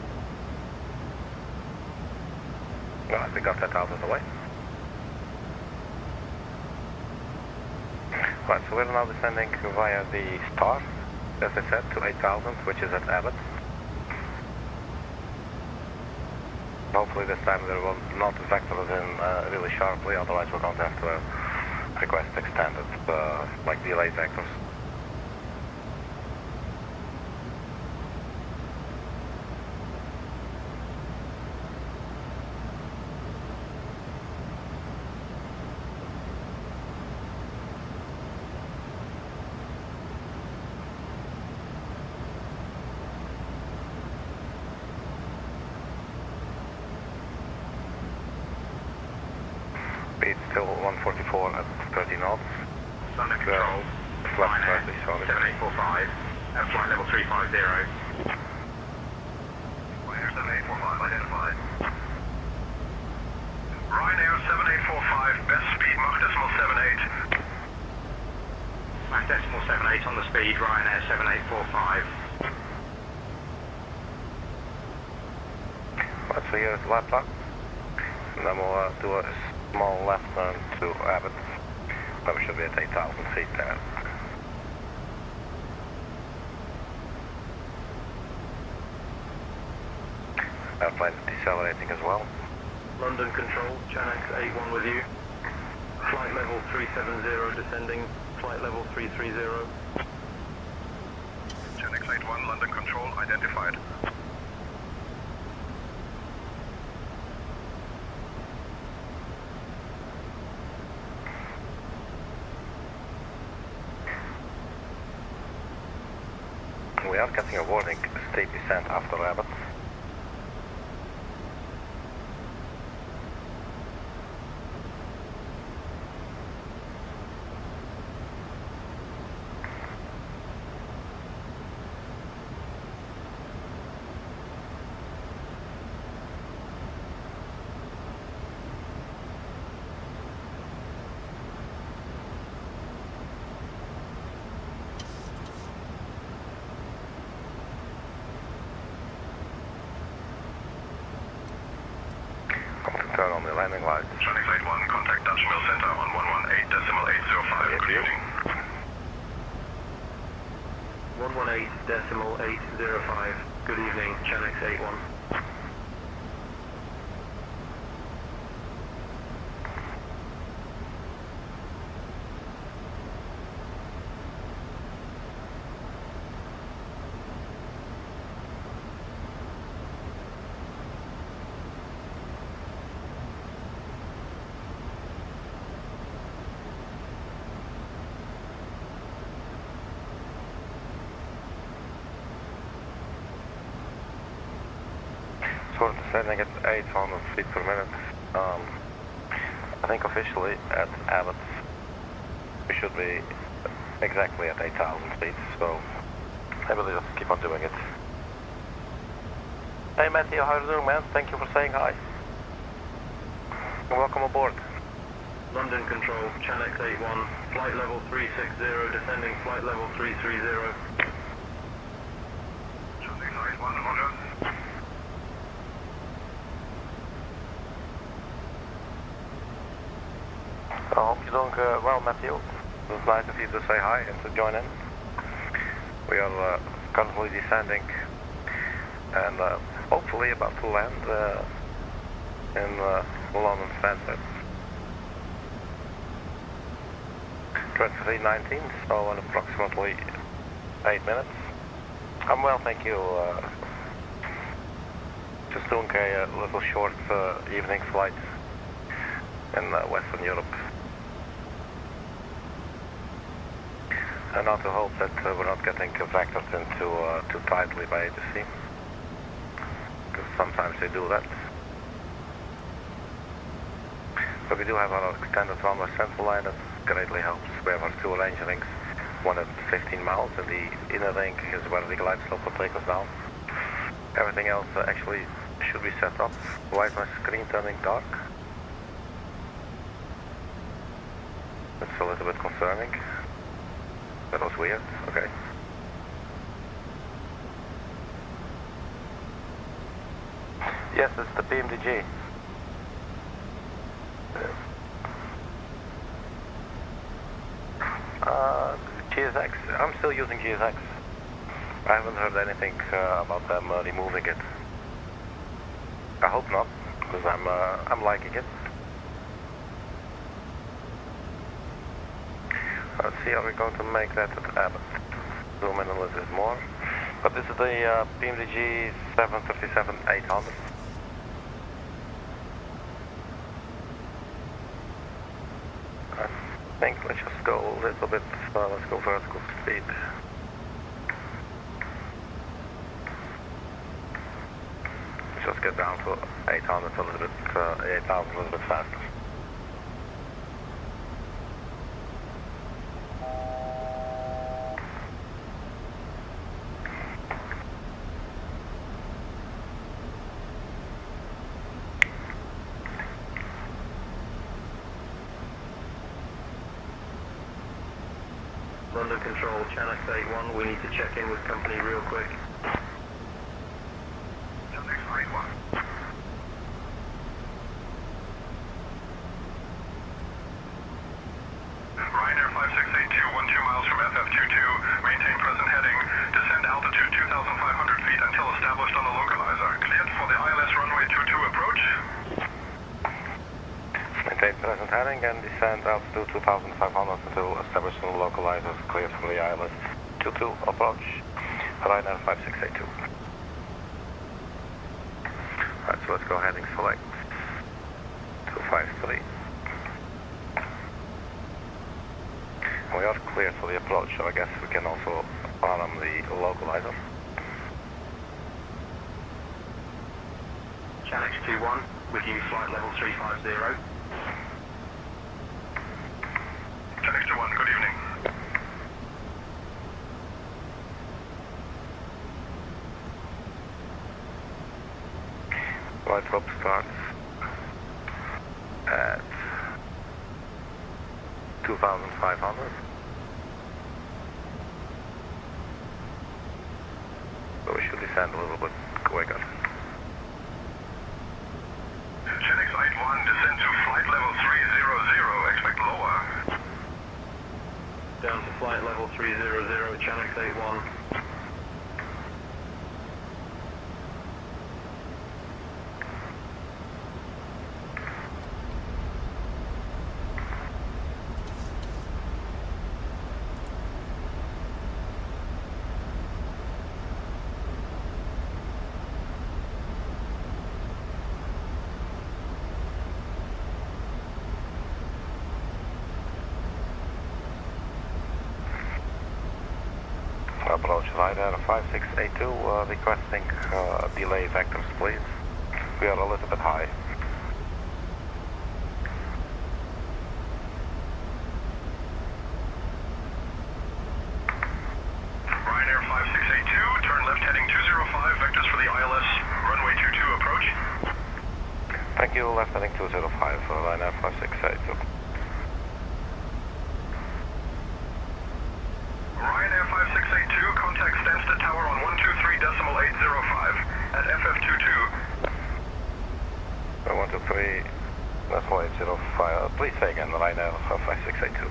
Speaker 2: Alright, we got that out of the way. Right, so we're now descending via the Star, as I said, to 8,000, which is at Abbott. Hopefully this time they will not vector us in really sharply, otherwise we're going to have to request extended, like delayed vectors. Speed still 144 at 30 knots.
Speaker 9: Thunder control,
Speaker 2: Flat
Speaker 9: Ryanair
Speaker 2: 30, sorry.
Speaker 9: 7845, at flight level 350.
Speaker 11: 7845 identified. Ryanair 7845, best speed Mach decimal 78.
Speaker 9: Mach decimal 78 on the speed, Ryanair 7845.
Speaker 2: Let's see here at the laptop. And then we'll do a small left turn to Abbott. Then we should be at 8,000 feet there. Airplane decelerating as well.
Speaker 7: London Control, Channel 81 with you. Flight level 370 descending, flight level 330.
Speaker 11: Channel 81, London Control identified.
Speaker 2: We are getting a warning steep descent after Abbott. Turn on the landing lights.
Speaker 11: Channel 81, contact Dutch Mill Center on 118.805. Good evening.
Speaker 7: 118.805. Good evening, Channel 81.
Speaker 2: We're descending at 800 feet per minute. I think officially at Abbott we should be exactly at 8,000 feet, so maybe we'll just keep on doing it. Hey Matthew, how are you doing, man? Thank you for saying hi. Welcome aboard.
Speaker 7: London Control, Channel 81, flight level 360, descending flight level 330.
Speaker 11: Channel 81, roger.
Speaker 2: I hope you're doing well, Matthew. It was nice of you to say hi and to join in. We are currently descending and hopefully about to land in London Stansted. 23:19, so in approximately 8 minutes. I'm well, thank you. Just doing a little short evening flight in Western Europe. And not to hope that we're not getting factored into too tightly by ATC, because sometimes they do that. But we do have our extended runway central line that greatly helps. We have our two range rings, one at 15 miles, and the inner ring is where the glide slope will take us down. Everything else actually should be set up. Why is my screen turning dark? That's a little bit concerning. That was weird. Okay. Yes, it's the PMDG. GSX. I'm still using GSX. I haven't heard anything about them removing it. I hope not, because I'm liking it. Let's see how we're going to make that at Abbott. Zoom in a little bit more. But this is the PMDG 737-800. I think let's just go a little bit, let's go vertical speed. Let's just get down to 800 a little bit, 8,000 a little bit faster.
Speaker 7: London Control, Channel 81, we need to check in with company real quick.
Speaker 11: Ryanair 5682, 12 miles from FF22, maintain present heading, descend altitude 2,500 feet until established on the localizer. Cleared for the ILS runway 22 approach.
Speaker 2: Maintain present heading and descend altitude 2,500 until established on the localizer. Cleared for the ILS 22 approach. Ryanair 5682. Alright, so let's go ahead and select 253. We are cleared for the approach, so I guess we can also arm the localizer.
Speaker 7: Channel 21, with you, flight level 350.
Speaker 11: Channel 21, good evening.
Speaker 2: Flight drop starts at 2,500. So we should descend a little bit quicker.
Speaker 11: Channel 81, descend to flight level 300, expect lower.
Speaker 7: Down to flight level 300, Channel 81.
Speaker 2: Approach Ryanair 5682, requesting delay vectors, please. We are a little bit high.
Speaker 11: Ryanair 5682, turn left heading 205, vectors for the ILS runway 22 approach.
Speaker 2: Thank you, left heading 205 for Ryanair 5682.
Speaker 11: Ryanair 5682, contact Stansted Tower on 123.805 at FF22.
Speaker 2: 123.805, please say again, Ryanair 5682.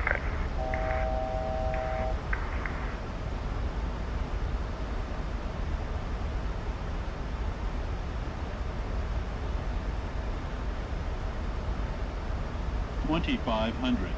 Speaker 2: Okay.
Speaker 12: 2,500.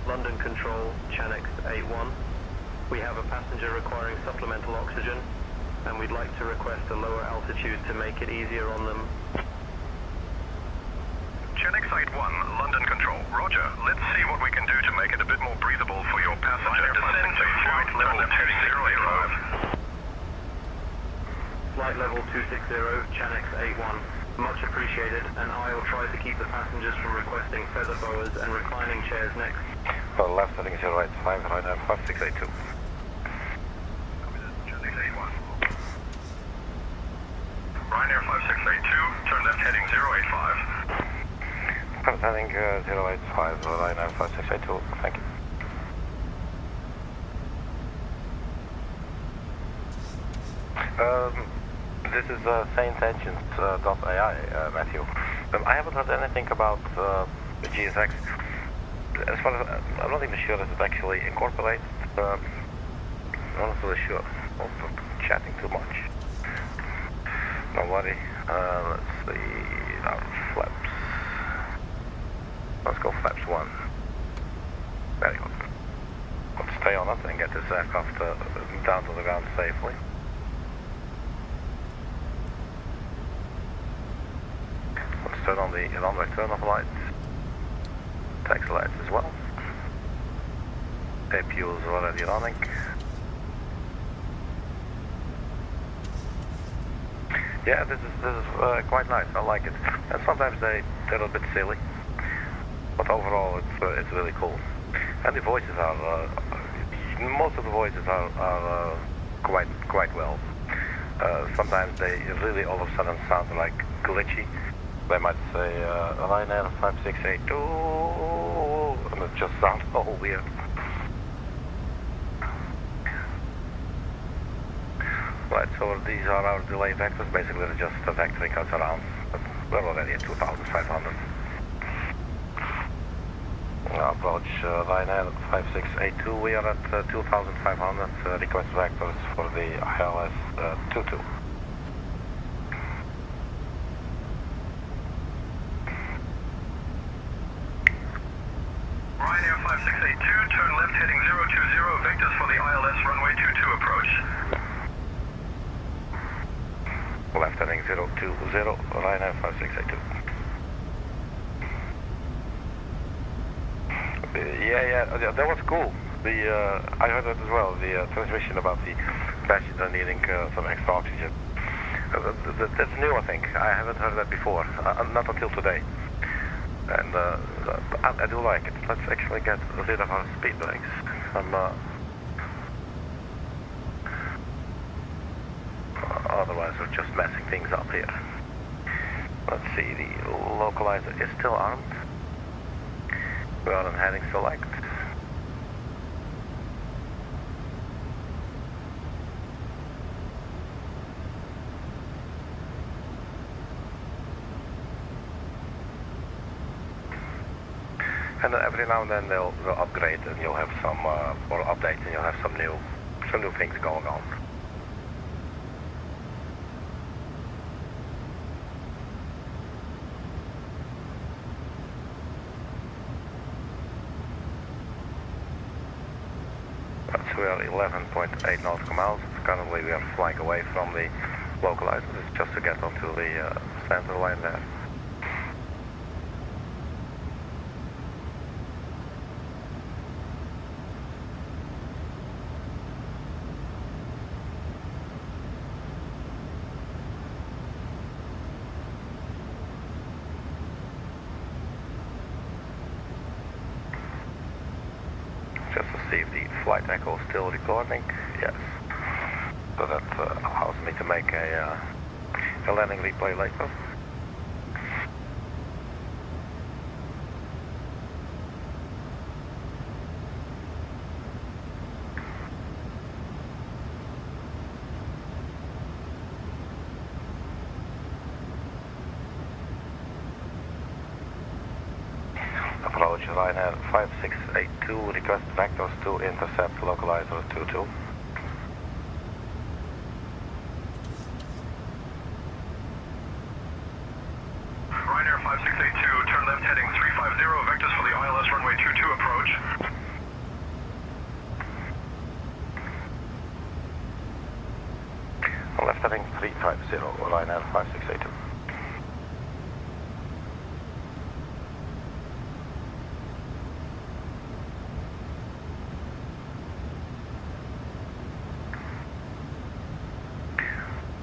Speaker 7: London Control, Channel 81. We have a passenger requiring supplemental oxygen, and we'd like to request a lower altitude to make it easier on them.
Speaker 11: Channel 81, London Control. Roger. Let's see what we can do to make it a bit more breathable for your passenger. Descend to flight level 260.
Speaker 7: Flight level 260, Channel 81. Much appreciated, and I'll try to keep the passengers from requesting feather boas and reclining chairs next.
Speaker 2: Well, left heading 085, Ryanair 5682.
Speaker 11: Ryanair 5682, turn left heading 085.
Speaker 2: Left heading 085, Ryanair 5682, thank you. This is Saint Engines.ai, Matthew. I haven't heard anything about the GSX. As far as I'm not even sure that it actually incorporates. I'm not really sure. Also chatting too much. Don't worry. Let's see our flaps. Let's go flaps 1. Very good. Let's stay on it and get this aircraft down to the ground safely. Let's turn on the runway turn-off lights. Taxi lights as well. APUs are already running. Yeah, this is quite nice. I like it. And sometimes they're a bit silly, but overall it's really cool. And the voices are most of the voices are quite well. Sometimes they really all of a sudden sound like glitchy. They might say Ryanair 5682, and it just sounds all weird. Right, so these are our delay vectors. Basically, they're just vectoring us around. But we're already at 2,500. Approach Ryanair 5682. We are at 2,500. Request vectors for the ILS 22.
Speaker 11: Ryanair 5682, turn left heading 020, vectors for the ILS runway 22 approach.
Speaker 2: Left heading 020, Ryanair 5682. Yeah, that was cool. I heard that as well, the transmission about the passenger needing some extra oxygen. That's new, I think. I haven't heard that before, not until today. And I do like it. Let's actually get rid of our speed brakes. Otherwise we're just messing things up here. Let's see, the localizer is still armed. We are on heading select. And every now and then they'll upgrade, and you'll have some or update, and you'll have some new things going on. We are 11.8 nautical miles. Currently we are flying away from the localizer. It's just to get onto the center line there. Just to see if the flight echo is still recording. Yes. So that allows me to make a landing replay later. Approach Ryanair 5682, request vectors to intercept localizer 22.
Speaker 11: Ryanair 5682, turn left heading 350, vectors for the ILS runway 22 approach.
Speaker 2: Left heading 350, Ryanair 5682.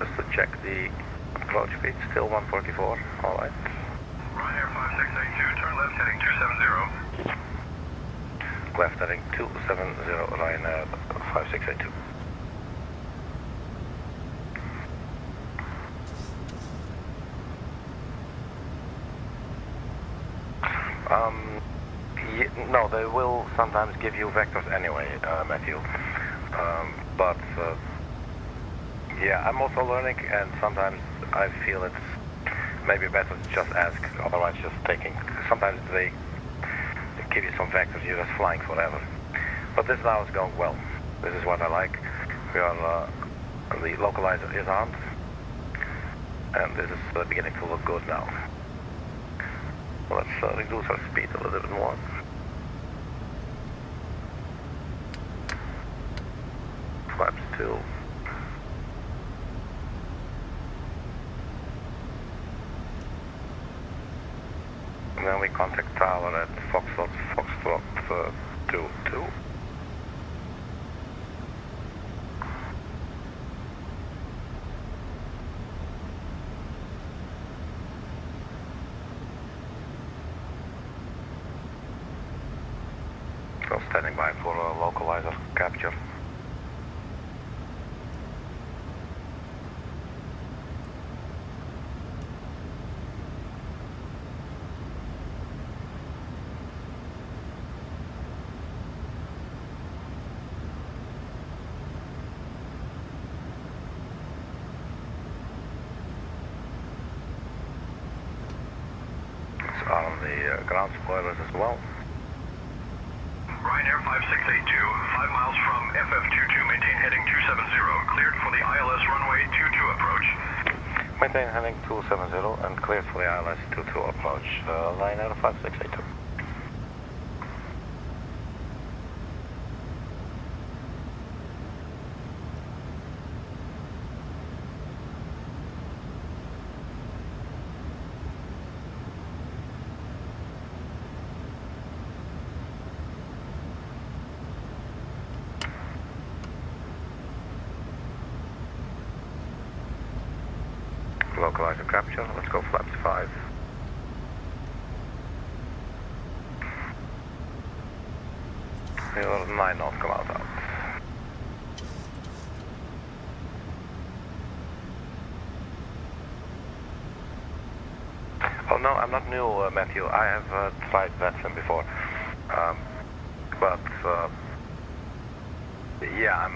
Speaker 2: Just to check the approach speed, still 144, alright.
Speaker 11: Ryanair 5682, turn left heading 270.
Speaker 2: Left heading 270, Ryanair 5682. No, they will sometimes give you vectors anyway, Matthew. But yeah, I'm also learning, and sometimes I feel it's maybe better to just ask, otherwise just taking. Sometimes they give you some vectors, you're just flying forever. But this now is going well. This is what I like. We are the localizer is armed, and this is beginning to look good now. Let's reduce our speed a little bit more. Flaps 2. And then we contact tower at Foxtrot 22. standing by for a localizer capture. On the ground spoilers as well.
Speaker 11: Ryanair 5682, 5 miles from FF22, maintain heading 270, cleared for the ILS runway 22 approach.
Speaker 2: Maintain heading 270 and cleared for the ILS 22 approach. Ryanair 5682. Localizer capture, let's go flaps 5. Your 9 knots, come out. Oh no, I'm not new, Matthew. I have tried Veteran before. But yeah,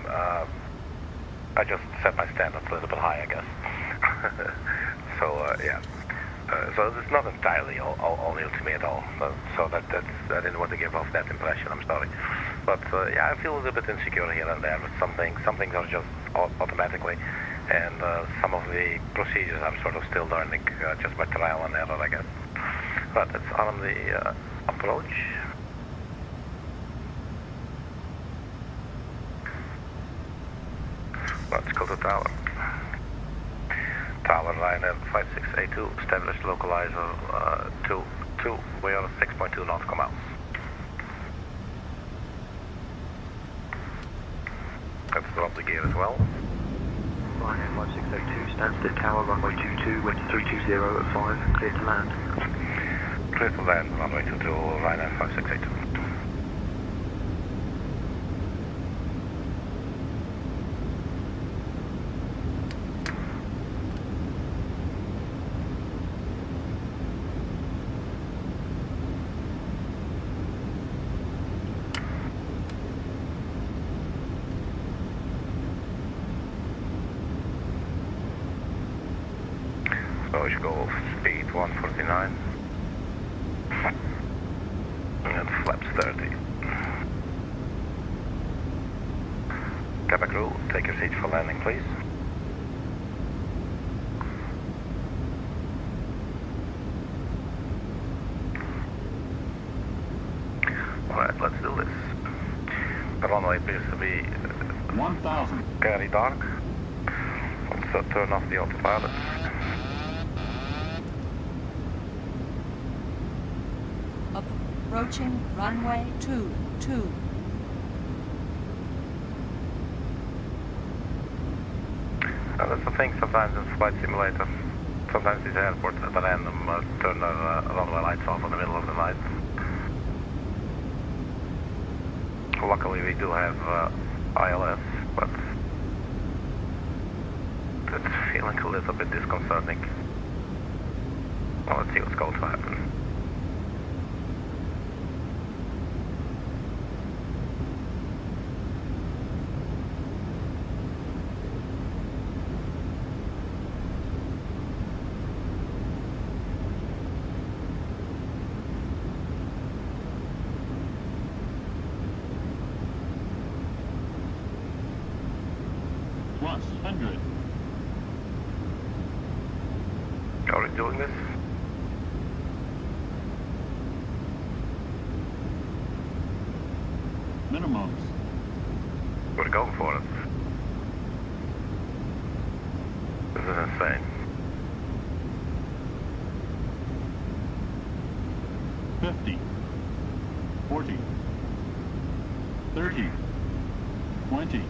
Speaker 2: I just set my standards a little bit high, I guess. So yeah, so it's not entirely all new to me at all. So I didn't want to give off that impression. I'm sorry, but yeah, I feel a little bit insecure here and there. With some things are just automatically, and some of the procedures I'm sort of still learning just by trial and error, I guess. But it's on the approach. Let's go to tower. Tower Ryanair 5682, established localizer 2. We are 6.2 nautical miles. Let's drop the gear as well.
Speaker 7: Ryanair 5682, Stansted Tower, runway 22, wind 320 at 5, clear to land.
Speaker 2: Clear to land, runway 22, Ryanair 5682. So we should go speed 149 and flaps 30. Cabin crew, take your seats for landing, please. Alright, let's do this. The runway appears to be
Speaker 12: 1,000.
Speaker 2: very dark. Let's turn off the autopilot.
Speaker 13: Approaching runway 22.
Speaker 2: That's the thing sometimes in Flight Simulator. Sometimes these airports at random turn their runway lights off in the middle of the night. Luckily we do have ILS, but it's feeling a little bit disconcerting. Well, let's see what's going to happen.
Speaker 12: Plus 100.
Speaker 2: Are we doing this?
Speaker 12: Minimums.
Speaker 2: We're going for it. This is insane.
Speaker 12: 50. 40. 30. 20.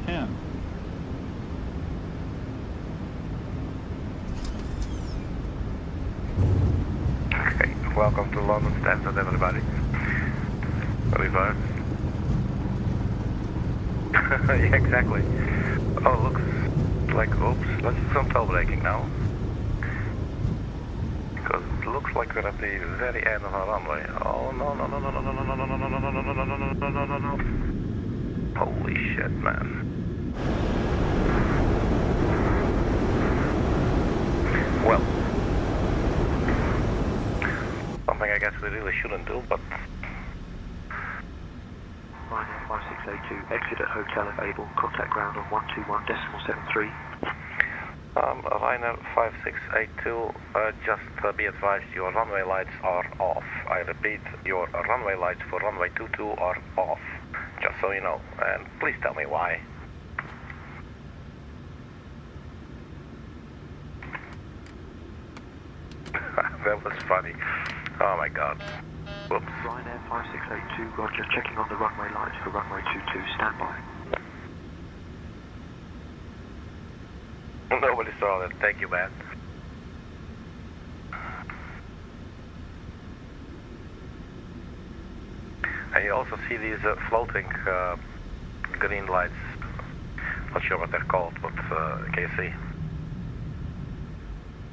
Speaker 12: 10.
Speaker 2: Okay, welcome to London Stansted, everybody. reverse. Yeah, exactly. Oh, looks like, oops, let's do some tail braking now. Because it looks like we're at the very end of our runway. Oh, no, no, no, no, no, no, no, no, no, no, no, no, no, no, no, no, no, no, no. Holy shit, man. Well, something I guess we really shouldn't do, but...
Speaker 7: Ryanair 5682, exit at hotel if able, contact ground on 121.73.
Speaker 2: Ryanair 5682, just be advised your runway lights are off. I repeat, your runway lights for runway 22 are off, just so you know, and please tell me why. That was funny. Oh my god. Whoops.
Speaker 7: Ryanair 5682, roger, checking on the runway lights for runway 22, standby.
Speaker 2: Nobody saw that. Thank you, man. And you also see these floating green lights. Not sure what they're called, but can you see?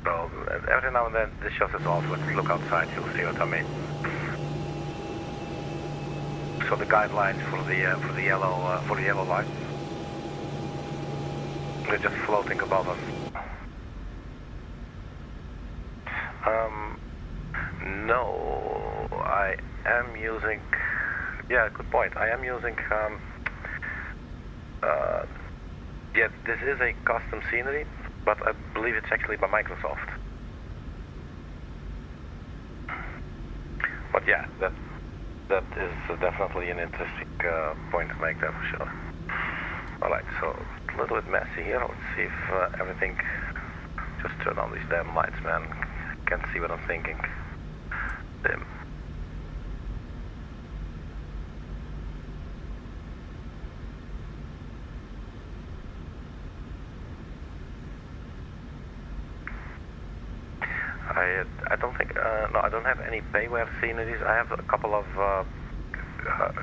Speaker 2: So every now and then this shows us off. Let's look outside. You'll see what I mean. So the guidelines for the yellow lights. They're just floating above us. No, I am using... Yeah, good point. I am using... yeah, this is a custom scenery, but I believe it's actually by Microsoft. But yeah, that is definitely an interesting point to make there for sure. Alright, so a little bit messy here. Let's see if everything... Just turn on these damn lights, man. Can't see what I'm thinking. Dim. I don't think... no, I don't have any payware sceneries. I have a couple of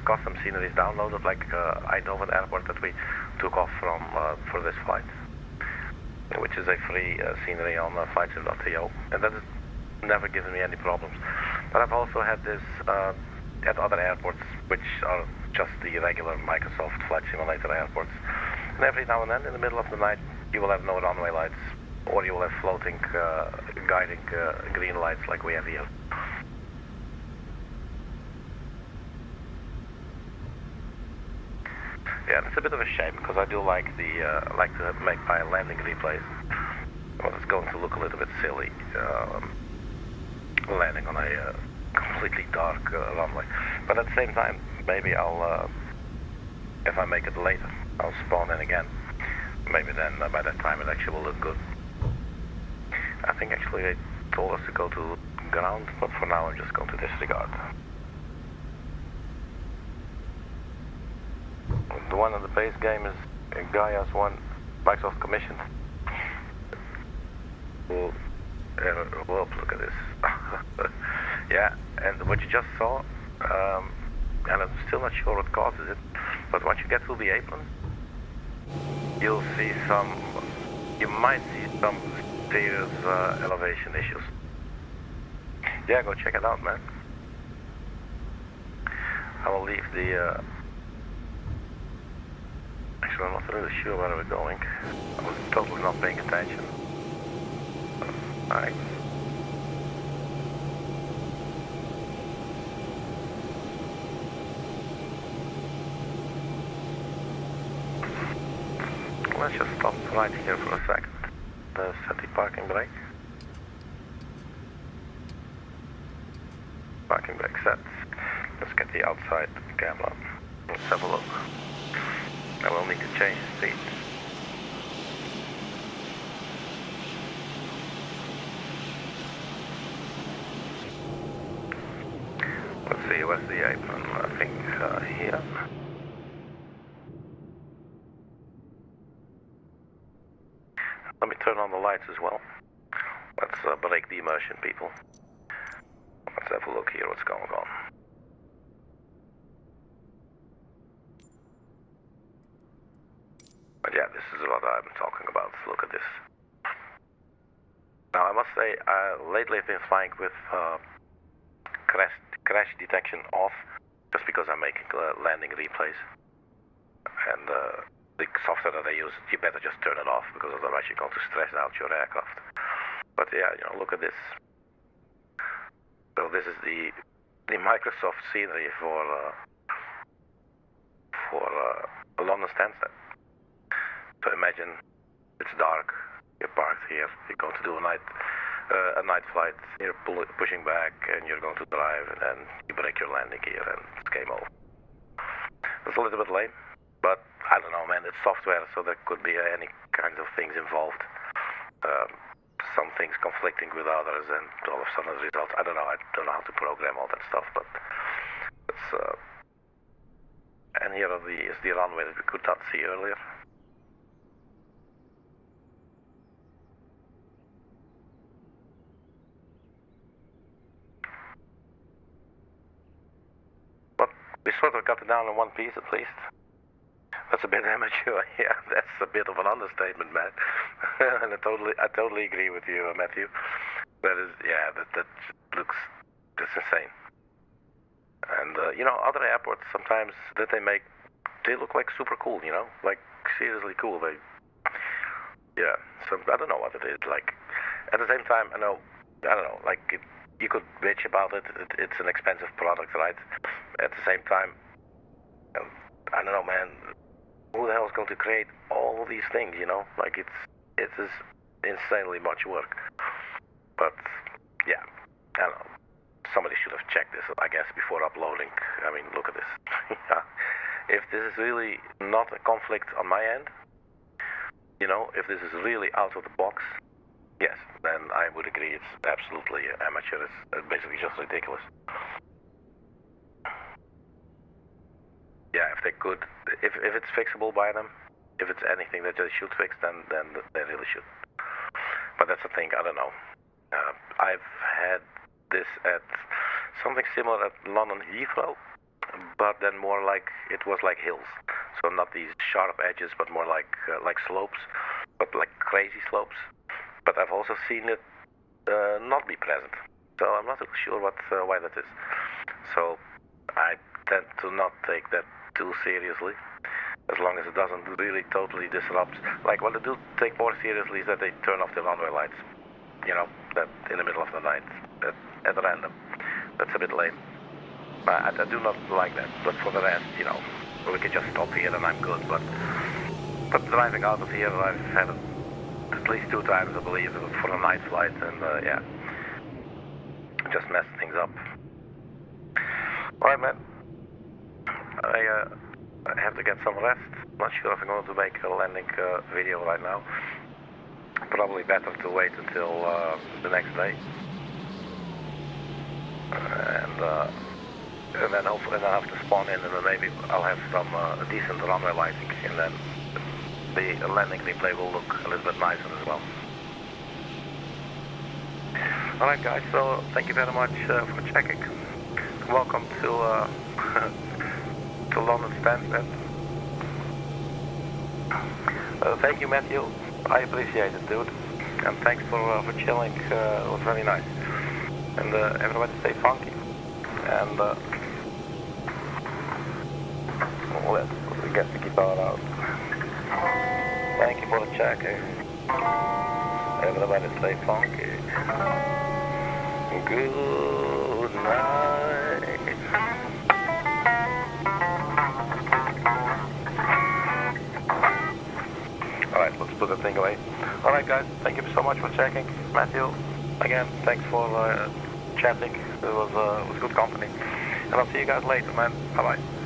Speaker 2: custom sceneries downloaded, like Eindhoven airport that we took off from for this flight, which is a free scenery on flightsim.to, and that has never given me any problems. But I've also had this at other airports, which are just the regular Microsoft Flight Simulator airports. And every now and then, in the middle of the night, you will have no runway lights, or you will have floating, guiding green lights like we have here. Yeah, it's a bit of a shame because I do like like to make my landing replays. Well, it's going to look a little bit silly landing on a completely dark runway. But at the same time, maybe I'll, if I make it later, I'll spawn in again. Maybe then by that time it actually will look good. I think actually they told us to go to ground, but for now I'm just going to disregard. The one on the base game is Gaia's one, Microsoft commissioned. Whoa, look at this. Yeah, and what you just saw, and I'm still not sure what causes it, but once you get to the apron, you'll see you might see some serious elevation issues. Yeah, go check it out, man. I will leave the... Actually, I'm not really sure where we're going. I was totally not paying attention. Alright. Let's just stop right here for a second. Set the parking brake. Parking brake set. Let's get the outside camera. Let's have a look. I will need to change the seat. Let's see, where's the apron? I think here. Let me turn on the lights as well. Let's break the immersion, people. Let's have a look here what's going on.
Speaker 1: is what I'm talking about. Look at this. Now I must say, lately I've been flying with crash detection off, just because I'm making landing replays. And the software that I use, you better just turn it off, because otherwise you're going to stress out your aircraft. But yeah, you know, look at this. So this is the Microsoft scenery for London Stansted. So imagine it's dark, you're parked here, you're going to do a night flight, you're pushing back, and you're going to drive, and then you break your landing gear, and it's game over. It's a little bit lame, but I don't know, man, it's software, so there could be any kinds of things involved. Some things conflicting with others, and all of a sudden the results, I don't know how to program all that stuff, but it's, and here is the runway that we could not see earlier. But we sort of got it down in one piece at least. That's a bit amateur, yeah, that's a bit of an understatement, man. And I totally agree with you, Matthew. That is, yeah, that looks, that's insane. And, you know, other airports sometimes that they look like super cool, you know, like seriously cool. Yeah, so I don't know what it is, like, at the same time, I don't know, like, you could bitch about it, it's an expensive product, right? At the same time, I don't know, man, who the hell is going to create all these things, you know? Like, it is insanely much work. But, yeah, I don't know. Somebody should have checked this, I guess, before uploading. I mean, look at this. If this is really not a conflict on my end, you know, if this is really out of the box, yes, then I would agree it's absolutely amateur. It's basically just ridiculous. Yeah, if they could, if it's fixable by them, if it's anything that they should fix, then they really should. But that's the thing, I don't know. I've had this at something similar at London Heathrow, but then more like, it was like hills. So not these sharp edges, but more like slopes, but like crazy slopes. But I've also seen it not be present. So I'm not really sure why that is. So I tend to not take that too seriously, as long as it doesn't really totally disrupt. Like what I do take more seriously is that they turn off the runway lights, you know, that in the middle of the night, at random. That's a bit lame. I do not like that, but for the rest, you know, we can just stop here and I'm good. But driving out of here, I've had it at least 2 times, I believe, for a night flight, and yeah, just messed things up. Alright, man. I have to get some rest. Not sure if I'm going to make a landing video right now. Probably better to wait until the next day. And then hopefully I'll have to spawn in, and then maybe I'll have some decent runway lighting, and then the landing replay will look a little bit nicer as well. Alright guys, so thank you very much for checking. Welcome to to London Stansted. Thank you, Matthew. I appreciate it, dude. And thanks for chilling. It was very nice. And everybody stay funky. And let's get the guitar out. Thank you for the checking. Everybody stay funky. Good night. Alright, let's put the thing away. Alright guys, thank you so much for checking. Matthew, again, thanks for chatting. It was good company. And I'll see you guys later, man. Bye-bye.